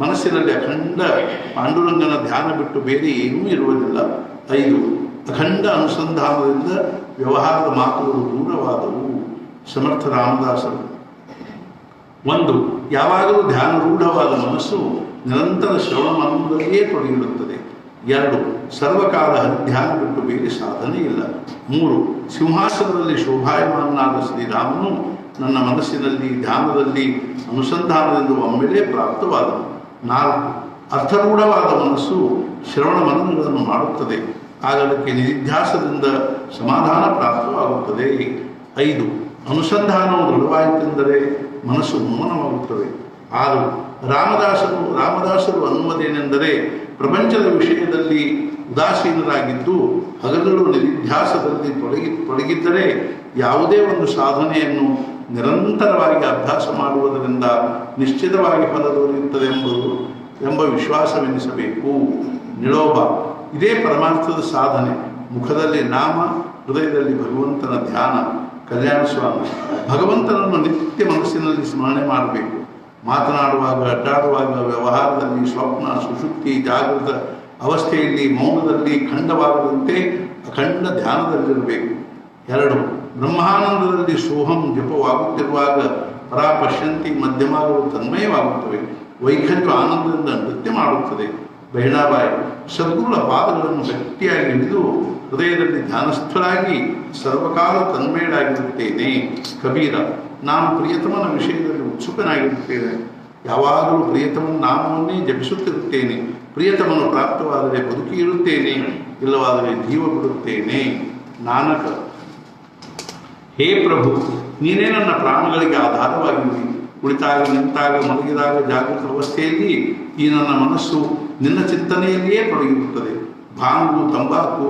ಮನಸ್ಸಿನಲ್ಲಿ ಅಖಂಡ ಪಾಂಡುರಂಗನ ಧ್ಯಾನ ಬಿಟ್ಟು ಬೇರೆ ಏನೂ ಇರುವುದಿಲ್ಲ. 5. ಅಖಂಡ ಅನುಸಂಧಾನದಿಂದ ವ್ಯವಹಾರದ ಮಾತುಗಳು ದೂರವಾದವು. ಸಮರ್ಥ ರಾಮದಾಸರು 1. ಯಾವಾಗಲೂ ಧ್ಯಾನರೂಢವಾದ ಮನಸ್ಸು ನಿರಂತರ ಶ್ರವಣ ಮನದಲ್ಲಿಯೇ ತೊಡಗಿರುತ್ತದೆ. 2. ಸರ್ವಕಾಲ ಧ್ಯಾನ ಬಿಟ್ಟು ಬೇರೆ ಸಾಧನೆ ಇಲ್ಲ. 3. ಸಿಂಹಾಸನದಲ್ಲಿ ಶೋಭಾಯಮಾನನಾದ ಶ್ರೀರಾಮನು ನನ್ನ ಮನಸ್ಸಿನಲ್ಲಿ ಧ್ಯಾನದಲ್ಲಿ ಅನುಸಂಧಾನದಿಂದ ಒಮ್ಮೆಲೇ ಪ್ರಾಪ್ತವಾದನು. 4. ಅರ್ಥರೂಢವಾದ ಮನಸ್ಸು ಶ್ರವಣ ಮನನಗಳನ್ನು ಮಾಡುತ್ತದೆ, ಆಗ ಅದಕ್ಕೆ ನಿಧಿಧ್ಯಾಸದಿಂದ ಸಮಾಧಾನ ಪ್ರಾಪ್ತವಾಗುತ್ತದೆ. 5. ಅನುಸಂಧಾನವು ದೃಢವಾಯಿತೆಂದರೆ ಮನಸ್ಸು ಮೌನವಾಗುತ್ತದೆ. 6. ರಾಮದಾಸರು ಅನ್ನುವುದೇನೆಂದರೆ ಪ್ರಪಂಚದ ವಿಷಯದಲ್ಲಿ ಉದಾಸೀನರಾಗಿದ್ದು ಹಗಲುಗಳು ನಿಧಿಧ್ಯಾಸದಲ್ಲಿ ತೊಡಗಿದ್ದರೆ ಯಾವುದೇ ಒಂದು ಸಾಧನೆಯನ್ನು ನಿರಂತರವಾಗಿ ಅಭ್ಯಾಸ ಮಾಡುವುದರಿಂದ ನಿಶ್ಚಿತವಾಗಿ ಫಲ ದೊರೆಯುತ್ತದೆ ಎಂಬ ವಿಶ್ವಾಸವೆನಿಸಬೇಕು. ನಿಳೋಬ ಇದೇ ಪರಮಾರ್ಥದ ಸಾಧನೆ. ಮುಖದಲ್ಲಿ ನಾಮ, ಹೃದಯದಲ್ಲಿ ಭಗವಂತನ ಧ್ಯಾನ. ಕಲ್ಯಾಣ ಸ್ವಾಮಿ ಭಗವಂತನನ್ನು ನಿತ್ಯ ಮನಸ್ಸಿನಲ್ಲಿ ಸ್ಮರಣೆ ಮಾಡಬೇಕು. ಮಾತನಾಡುವಾಗ, ಅಡ್ಡಾಡುವಾಗ, ವ್ಯವಹಾರದಲ್ಲಿ, ಸ್ವಪ್ನ ಸುಷುಪ್ತಿ ಜಾಗೃತ ಅವಸ್ಥೆಯಲ್ಲಿ, ಮೌನದಲ್ಲಿ ಖಂಡವಾಗದಂತೆ ಅಖಂಡ ಧ್ಯಾನದಲ್ಲಿರಬೇಕು. 2. ಬ್ರಹ್ಮಾನಂದದಲ್ಲಿ ಸೋಹಂ ಜಪವಾಗುತ್ತಿರುವಾಗ ಪರಾಪಶ್ಯಂತಿ ಮಧ್ಯಮಾಗಳು ತನ್ಮಯವಾಗುತ್ತವೆ. ವೈಖರಿಯು ಆನಂದದಿಂದ ನೃತ್ಯ ಮಾಡುತ್ತದೆ. ಬಹಿಣಾಬಾಯಿ ಸದ್ಗುರುಳ ಪಾದಗಳನ್ನು ಗಟ್ಟಿಯಾಗಿ ಹಿಡಿದು ಹೃದಯದಲ್ಲಿ ಧ್ಯಾನಸ್ಥರಾಗಿ ಸರ್ವಕಾಲ ತನ್ಮಯರಾಗಿರುತ್ತೇನೆ. ಕಬೀರ ನಾನು ಪ್ರಿಯತಮನ ವಿಷಯದಲ್ಲಿ ಉತ್ಸುಕನಾಗಿರುತ್ತೇನೆ. ಯಾವಾಗಲೂ ಪ್ರಿಯತಮನ ನಾಮವನ್ನೇ ಜಪಿಸುತ್ತಿರುತ್ತೇನೆ. ಪ್ರಿಯತಮನು ಪ್ರಾಪ್ತವಾದರೆ ಬದುಕಿ ಇರುತ್ತೇನೆ, ಇಲ್ಲವಾದರೆ ಜೀವ ಬಿಡುತ್ತೇನೆ. ನಾನಕ ಹೇ ಪ್ರಭು, ನೀನೇ ನನ್ನ ಪ್ರಾಣಗಳಿಗೆ ಆಧಾರವಾಗಿರುವಿ. ಕುಳಿತಾಗ, ನಿಂತಾಗ, ಮಲಗಿದಾಗ, ಜಾಗೃತ ಅವಸ್ಥೆಯಲ್ಲಿ ಈ ನನ್ನ ಮನಸ್ಸು ನಿನ್ನ ಚಿಂತನೆಯಲ್ಲಿಯೇ ತೊಡಗಿರುತ್ತದೆ. ಭಾಂಗು, ತಂಬಾಕು,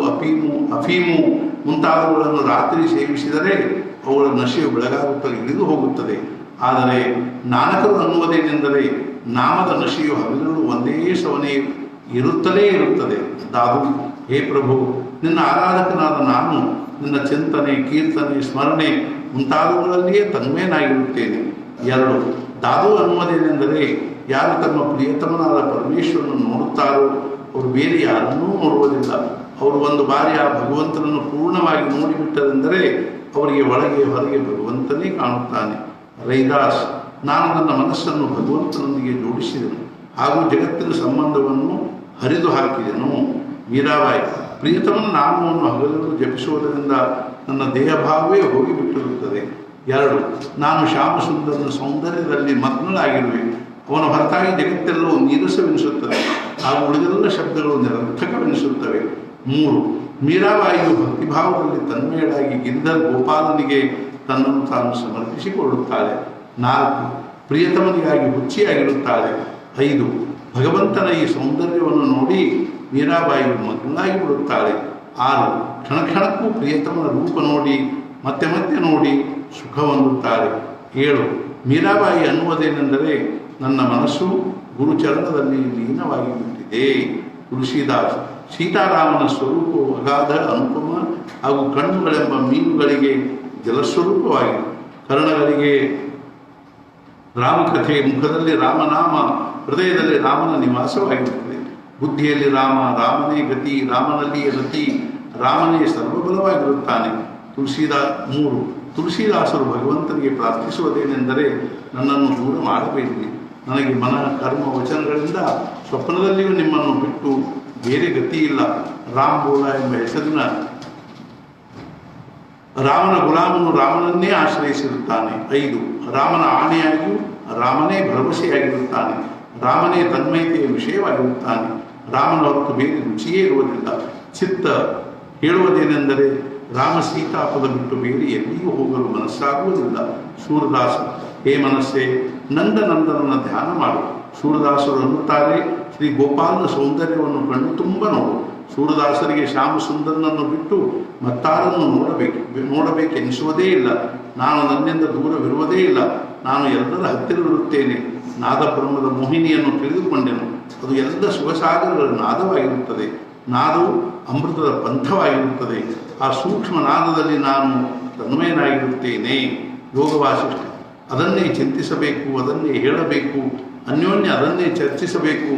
ಅಫೀಮು ಮುಂತಾದವುಗಳನ್ನು ರಾತ್ರಿ ಸೇವಿಸಿದರೆ ಅವುಗಳ ನಶೆಯು ಬೆಳಗಾಗುತ್ತಲೇ ಇಳಿದು ಹೋಗುತ್ತದೆ. ಆದರೆ ನಾನಕರು ಅನ್ನುವುದೇನೆಂದರೆ ನಾಮದ ನಶೆಯು ಹಗಲು ಒಂದೇ ಸವನೆ ಇರುತ್ತಲೇ ಇರುತ್ತದೆ. ದಾದು ಹೇ ಪ್ರಭು, ನಿನ್ನ ಆರಾಧಕನಾದ ನಾನು ನಿನ್ನ ಚಿಂತನೆ, ಕೀರ್ತನೆ, ಸ್ಮರಣೆ ಮುಂತಾದವುಗಳಲ್ಲಿಯೇ ತನ್ಮಯನಾಗಿರುತ್ತೇನೆ. 2. ದಾದು ಅನ್ನುವುದೇನೆಂದರೆ ಯಾರು ತಮ್ಮ ಪ್ರಿಯತಮನಾದ ಪರಮೇಶ್ವರನನ್ನು ನೋಡುತ್ತಾರೋ ಅವರು ಬೇರೆ ಯಾರನ್ನೂ ನೋಡುವುದಿಲ್ಲ. ಅವರು ಒಂದು ಬಾರಿ ಆ ಭಗವಂತನನ್ನು ಪೂರ್ಣವಾಗಿ ನೋಡಿಬಿಟ್ಟರೆಂದರೆ ಅವರಿಗೆ ಒಳಗೆ ಹೊರಗೆ ಭಗವಂತನೇ ಕಾಣುತ್ತಾನೆ. ರೈದಾಸ್ ನಾನು ನನ್ನ ಮನಸ್ಸನ್ನು ಭಗವಂತನೊಂದಿಗೆ ಜೋಡಿಸಿದೆನು ಹಾಗೂ ಜಗತ್ತಿನ ಸಂಬಂಧವನ್ನು ಹರಿದು ಹಾಕಿದೆನು. ಮೀರಾಬಾಯಿ ಪ್ರಿಯತಮನ ನಾಮವನ್ನು ಹಗಲಲು ಜಪಿಸುವುದರಿಂದ ನನ್ನ ದೇಹಭಾವವೇ ಹೋಗಿಬಿಟ್ಟಿರುತ್ತದೆ. 2. ನಾನು ಶ್ಯಾಮಸುಂದರನ ಸೌಂದರ್ಯದಲ್ಲಿ ಮಗ್ನಳಾಗಿರುವೆ. ಅವನ ಹೊರತಾಗಿ ಜಗತ್ತೆಲ್ಲವೂ ನೀರಸವೆನಿಸುತ್ತದೆ ಹಾಗೂ ಉಳಿದೆಲ್ಲ ಶಬ್ದಗಳು ನಿರರ್ಥಕವೆನಿಸುತ್ತವೆ. 3. ಮೀರಾಬಾಯಿಯು ಭಕ್ತಿಭಾವದಲ್ಲಿ ತನ್ಮಯಳಾಗಿ ಗಿರಿಧರ್ ಗೋಪಾಲನಿಗೆ ತನ್ನನ್ನು ತಾನು ಸಮರ್ಪಿಸಿಕೊಳ್ಳುತ್ತಾಳೆ. 4. ಪ್ರಿಯತಮನಿಗಾಗಿ ಹುಚ್ಚಿಯಾಗಿರುತ್ತಾಳೆ. 5. ಭಗವಂತನ ಈ ಸೌಂದರ್ಯವನ್ನು ನೋಡಿ ಮೀರಾಬಾಯಿಯು ಮಗ್ನಾಗಿ ಬಿಡುತ್ತಾಳೆ. 6. ಕ್ಷಣಕ್ಕೂ ಪ್ರಿಯತಮನ ರೂಪ ನೋಡಿ ಮತ್ತೆ ಮತ್ತೆ ನೋಡಿ ಸುಖ ಹೊಂದುತ್ತಾಳೆ. 7. ಮೀರಾಬಾಯಿ ಅನ್ನುವುದೇನೆಂದರೆ ನನ್ನ ಮನಸ್ಸು ಗುರುಚರಣದಲ್ಲಿ ಲೀನವಾಗಿ ಬಿಟ್ಟಿದೆ. ತುಳಸಿದಾಸ್ ಸೀತಾರಾಮನ ಸ್ವರೂಪವು ಅಗಾಧ, ಅನುಪಮ ಹಾಗೂ ಕಣ್ಣುಗಳೆಂಬ ಮೀನುಗಳಿಗೆ ಜಲಸ್ವರೂಪವಾಗಿ ಕರ್ಣಗಳಿಗೆ ರಾಮಕಥೆ, ಮುಖದಲ್ಲಿ ರಾಮನಾಮ, ಹೃದಯದಲ್ಲಿ ರಾಮನ ನಿವಾಸವಾಗಿರುತ್ತದೆ. ಬುದ್ಧಿಯಲ್ಲಿ ರಾಮ, ರಾಮನೇ ಗತಿ, ರಾಮನಲ್ಲಿಯೇ ರತಿ, ರಾಮನೇ ಸರ್ವಬಲವಾಗಿರುತ್ತಾನೆ. ತುಳಸಿದಾಸರು ಭಗವಂತನಿಗೆ ಪ್ರಾರ್ಥಿಸುವುದೇನೆಂದರೆ, ನನ್ನನ್ನು ದೂರ ಮಾಡಬೇಡಿ, ನನಗೆ ಮನ ಕರ್ಮ ವಚನಗಳಿಂದ ಸ್ವಪ್ನದಲ್ಲಿಯೂ ನಿಮ್ಮನ್ನು ಬಿಟ್ಟು ಬೇರೆ ಗತಿ ಇಲ್ಲ. ರಾಮ್ ಬೋಲ ಎಂಬ ಹೆಸರಿನ ರಾಮನ ಗುಲಾಮನು ರಾಮನನ್ನೇ ಆಶ್ರಯಿಸಿರುತ್ತಾನೆ. 5. ರಾಮನ ಆಣೆಯಾಗಿಯೂ ರಾಮನೇ ಭರವಸೆಯಾಗಿರುತ್ತಾನೆ. ರಾಮನೇ ತನ್ಮಯತೆಯ ವಿಷಯವಾಗಿರುತ್ತಾನೆ. ರಾಮನ ಹೊರತು ಬೇರೆ ರುಚಿಯೇ ಇರುವುದಿಲ್ಲ. ಚಿತ್ತ ಹೇಳುವುದೇನೆಂದರೆ, ರಾಮ ಸೀತಾಪದ ಬಿಟ್ಟು ಬೇರೆ ಎಲ್ಲಿಯೂ ಹೋಗಲು ಮನಸ್ಸಾಗುವುದಿಲ್ಲ. ಸೂರದಾಸ, ಹೇ ಮನಸ್ಸೇ, ನಂದನಂದನನ ಧ್ಯಾನ ಮಾಡು. ಸೂರದಾಸರು ಅನ್ನುತ್ತಾರೆ, ಶ್ರೀ ಗೋಪಾಲನ ಸೌಂದರ್ಯವನ್ನು ಕಣ್ಣು ತುಂಬ ನೋಡು. ಸೂರದಾಸರಿಗೆ ಶ್ಯಾಮ ಸುಂದರನನ್ನು ಬಿಟ್ಟು ಮತ್ತಾರನ್ನು ನೋಡಬೇಕೆನಿಸುವುದೇ ಇಲ್ಲ. ನಾನು ನನ್ನಿಂದ ದೂರವಿರುವುದೇ ಇಲ್ಲ. ನಾನು ಎಲ್ಲರ ಹತ್ತಿರವಿರುತ್ತೇನೆ. ನಾದ ಬ್ರಹ್ಮದ ಮೋಹಿನಿಯನ್ನು ತಿಳಿದುಕೊಂಡೆನು. ಅದು ಎಲ್ಲ ಸುಖಸಾಗರಗಳ ನಾದವಾಗಿರುತ್ತದೆ. ನಾದವು ಅಮೃತದ ಪಂಥವಾಗಿರುತ್ತದೆ. ಆ ಸೂಕ್ಷ್ಮ ನಾದದಲ್ಲಿ ನಾನು ತನ್ಮಯನಾಗಿರುತ್ತೇನೆ. ಯೋಗ ವಾಸಿಷ್ಠ, ಅದನ್ನೇ ಚಿಂತಿಸಬೇಕು, ಅದನ್ನೇ ಹೇಳಬೇಕು, ಅನ್ಯೋನ್ಯ ಅದನ್ನೇ ಚರ್ಚಿಸಬೇಕು.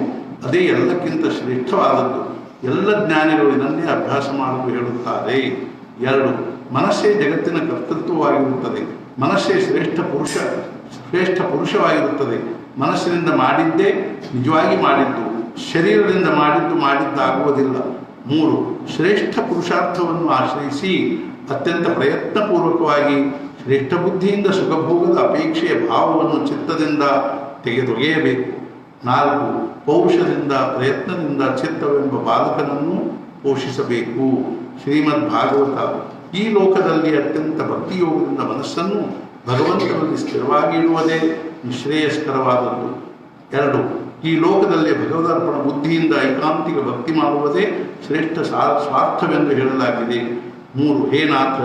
ಅದೇ ಎಲ್ಲಕ್ಕಿಂತ ಶ್ರೇಷ್ಠವಾದದ್ದು. ಎಲ್ಲ ಜ್ಞಾನಿಗಳು ಇದನ್ನೇ ಅಭ್ಯಾಸ ಮಾಡಲು ಹೇಳುತ್ತಾರೆ. 2. ಮನಸ್ಸೇ ಜಗತ್ತಿನ ಕರ್ತೃತ್ವವಾಗಿರುತ್ತದೆ. ಮನಸ್ಸೇ ಶ್ರೇಷ್ಠ ಪುರುಷವಾಗಿರುತ್ತದೆ. ಮನಸ್ಸಿನಿಂದ ಮಾಡಿದ್ದೇ ನಿಜವಾಗಿ ಮಾಡಿದ್ದು. ಶರೀರದಿಂದ ಮಾಡಿದ್ದಾಗುವುದಿಲ್ಲ. 3. ಶ್ರೇಷ್ಠ ಪುರುಷಾರ್ಥವನ್ನು ಆಶ್ರಯಿಸಿ ಅತ್ಯಂತ ಪ್ರಯತ್ನಪೂರ್ವಕವಾಗಿ ಶ್ರೇಷ್ಠ ಬುದ್ಧಿಯಿಂದ ಸುಖಭೋಗದ ಅಪೇಕ್ಷೆಯ ಭಾವವನ್ನು ಚಿತ್ತದಿಂದ ತೆಗೆದೊಗೆಯಬೇಕು. 4. ಪೌರುಷದಿಂದ ಪ್ರಯತ್ನದಿಂದ ಚಿತ್ತವೆಂಬ ಬಾಲಕನನ್ನು ಪೋಷಿಸಬೇಕು. ಶ್ರೀಮದ್ ಭಾಗವತ, ಈ ಲೋಕದಲ್ಲಿ ಅತ್ಯಂತ ಭಕ್ತಿಯೋಗದಿಂದ ಮನಸ್ಸನ್ನು ಭಗವಂತನಲ್ಲಿ ಸ್ಥಿರವಾಗಿ ಇಡುವುದೇ ಶ್ರೇಯಸ್ಕರವಾದದ್ದು. 2. ಈ ಲೋಕದಲ್ಲಿ ಭಗವದರ್ಪಣ ಬುದ್ಧಿಯಿಂದ ಐಕಾಂತಿಕ ಭಕ್ತಿ ಮಾಡುವುದೇ ಶ್ರೇಷ್ಠ ಸ್ವಾರ್ಥವೆಂದು ಹೇಳಲಾಗಿದೆ. 3. ಹೇ ನಾಥ,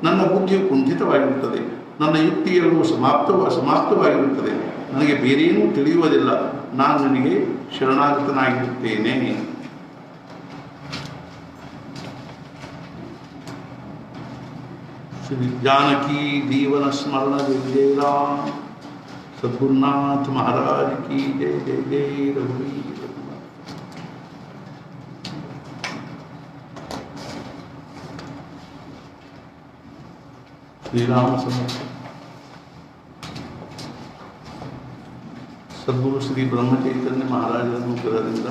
ನನ್ನ ಬುದ್ಧಿಯು ಕುಂಠಿತವಾಗಿರುತ್ತದೆ. ನನ್ನ ಯುಕ್ತಿಯೆಲ್ಲವೂ ಸಮಾಪ್ತವಾಗಿರುತ್ತದೆ. ನನಗೆ ಬೇರೇನೂ ತಿಳಿಯುವುದಿಲ್ಲ. ನಾನು ನಿನಗೆ ಶರಣಾಗತನಾಗಿರುತ್ತೇನೆ. ಶ್ರೀ ಜಾನಕಿ ಜೀವನ ಸ್ಮರಣ ಜಯ ಜಯ ರಾಮ. ಸದ್ಗುರುನಾಥ ಮಹಾರಾಜ್ ಕಿ ಜಯ ಜಯ ಜಯ ರಘುವೀರ. ಶ್ರೀರಾಮ ಸಮರ್ಥ. ಸದ್ಗುರು ಶ್ರೀ ಬ್ರಹ್ಮಚೈತನ್ಯ ಮಹಾರಾಜರ ಅನುಗ್ರಹದಿಂದ,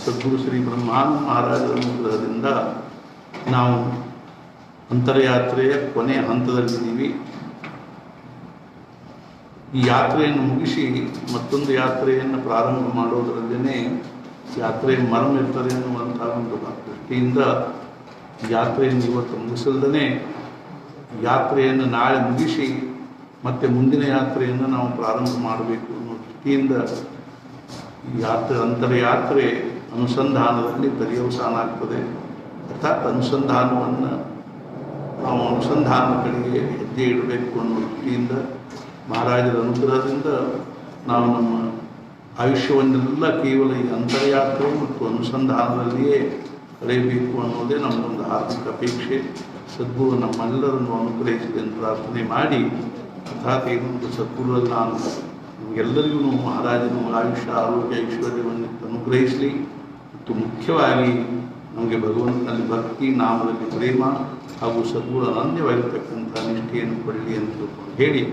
ಸದ್ಗುರು ಶ್ರೀ ಬ್ರಹ್ಮಾನಂದ ಮಹಾರಾಜರ ಅನುಗ್ರಹದಿಂದ ನಾವು ಅಂತರಯಾತ್ರೆಯ ಕೊನೆಯ ಹಂತದಲ್ಲಿದ್ದೀವಿ. ಈ ಯಾತ್ರೆಯನ್ನು ಮುಗಿಸಿ ಮತ್ತೊಂದು ಯಾತ್ರೆಯನ್ನು ಪ್ರಾರಂಭ ಮಾಡೋದರಲ್ಲೇ ಯಾತ್ರೆಯ ಮರ್ಮ ಇರ್ತದೆ ಅನ್ನುವಂಥ ಒಂದು ದೃಷ್ಟಿಯಿಂದ ಯಾತ್ರೆಯನ್ನು ಇವತ್ತು ಮುಗಿಸಲ್ದೇ ಯಾತ್ರೆಯನ್ನು ನಾಳೆ ಮುಗಿಸಿ ಮತ್ತೆ ಮುಂದಿನ ಯಾತ್ರೆಯನ್ನು ನಾವು ಪ್ರಾರಂಭ ಮಾಡಬೇಕು ಅನ್ನೋ ದೃಷ್ಟಿಯಿಂದ ಅಂತರಯಾತ್ರೆ ಅನುಸಂಧಾನದಲ್ಲಿ ಪರ್ಯವಸಾನ ಆಗ್ತದೆ. ಅರ್ಥಾತ್ ಅನುಸಂಧಾನವನ್ನು ನಾವು ಅನುಸಂಧಾನದ ಕಡೆಗೆ ಹೆಜ್ಜೆ ಇಡಬೇಕು ಅನ್ನೋ ದೃಷ್ಟಿಯಿಂದ ಮಹಾರಾಜರ ಅನುಗ್ರಹದಿಂದ ನಾವು ನಮ್ಮ ಆಯುಷ್ಯವನ್ನೆಲ್ಲ ಕೇವಲ ಈ ಅಂತರಯಾತ್ರೆ ಮತ್ತು ಅನುಸಂಧಾನದಲ್ಲಿಯೇ ಕಳೆಯಬೇಕು ಅನ್ನೋದೇ ನಮ್ಮದೊಂದು ಆರ್ಥಿಕ ಅಪೇಕ್ಷೆ. ಸದ್ಗುರು ನಮ್ಮೆಲ್ಲರನ್ನು ಅನುಗ್ರಹಿಸಿದೆ ಎಂದು ಪ್ರಾರ್ಥನೆ ಮಾಡಿ, ಅರ್ಥಾತ್ ಏನೊಂದು ಸದ್ಗುರುವಲ್ಲಿ ನಾನು ನಮಗೆಲ್ಲರಿಗೂ ಮಹಾರಾಜನು ಆಯುಷ್ಯ, ಆರೋಗ್ಯ, ಐಶ್ವರ್ಯವನ್ನು ಅನುಗ್ರಹಿಸಲಿ. ಮತ್ತು ಮುಖ್ಯವಾಗಿ ನಮಗೆ ಭಗವಂತನಲ್ಲಿ ಭಕ್ತಿ, ನಾಮದಲ್ಲಿ ಪ್ರೇಮ ಹಾಗೂ ಸದ್ಗುರು ಅನನ್ಯವಾಗಿರ್ತಕ್ಕಂಥ ನಿಷ್ಠೆಯನ್ನು ಕೊಡಲಿ ಅಂತ ಹೇಳಿ,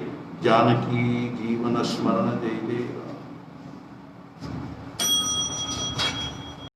ಜಾನಕಿ ಜೀವನ ಸ್ಮರಣ ಜಯ ಜಯ.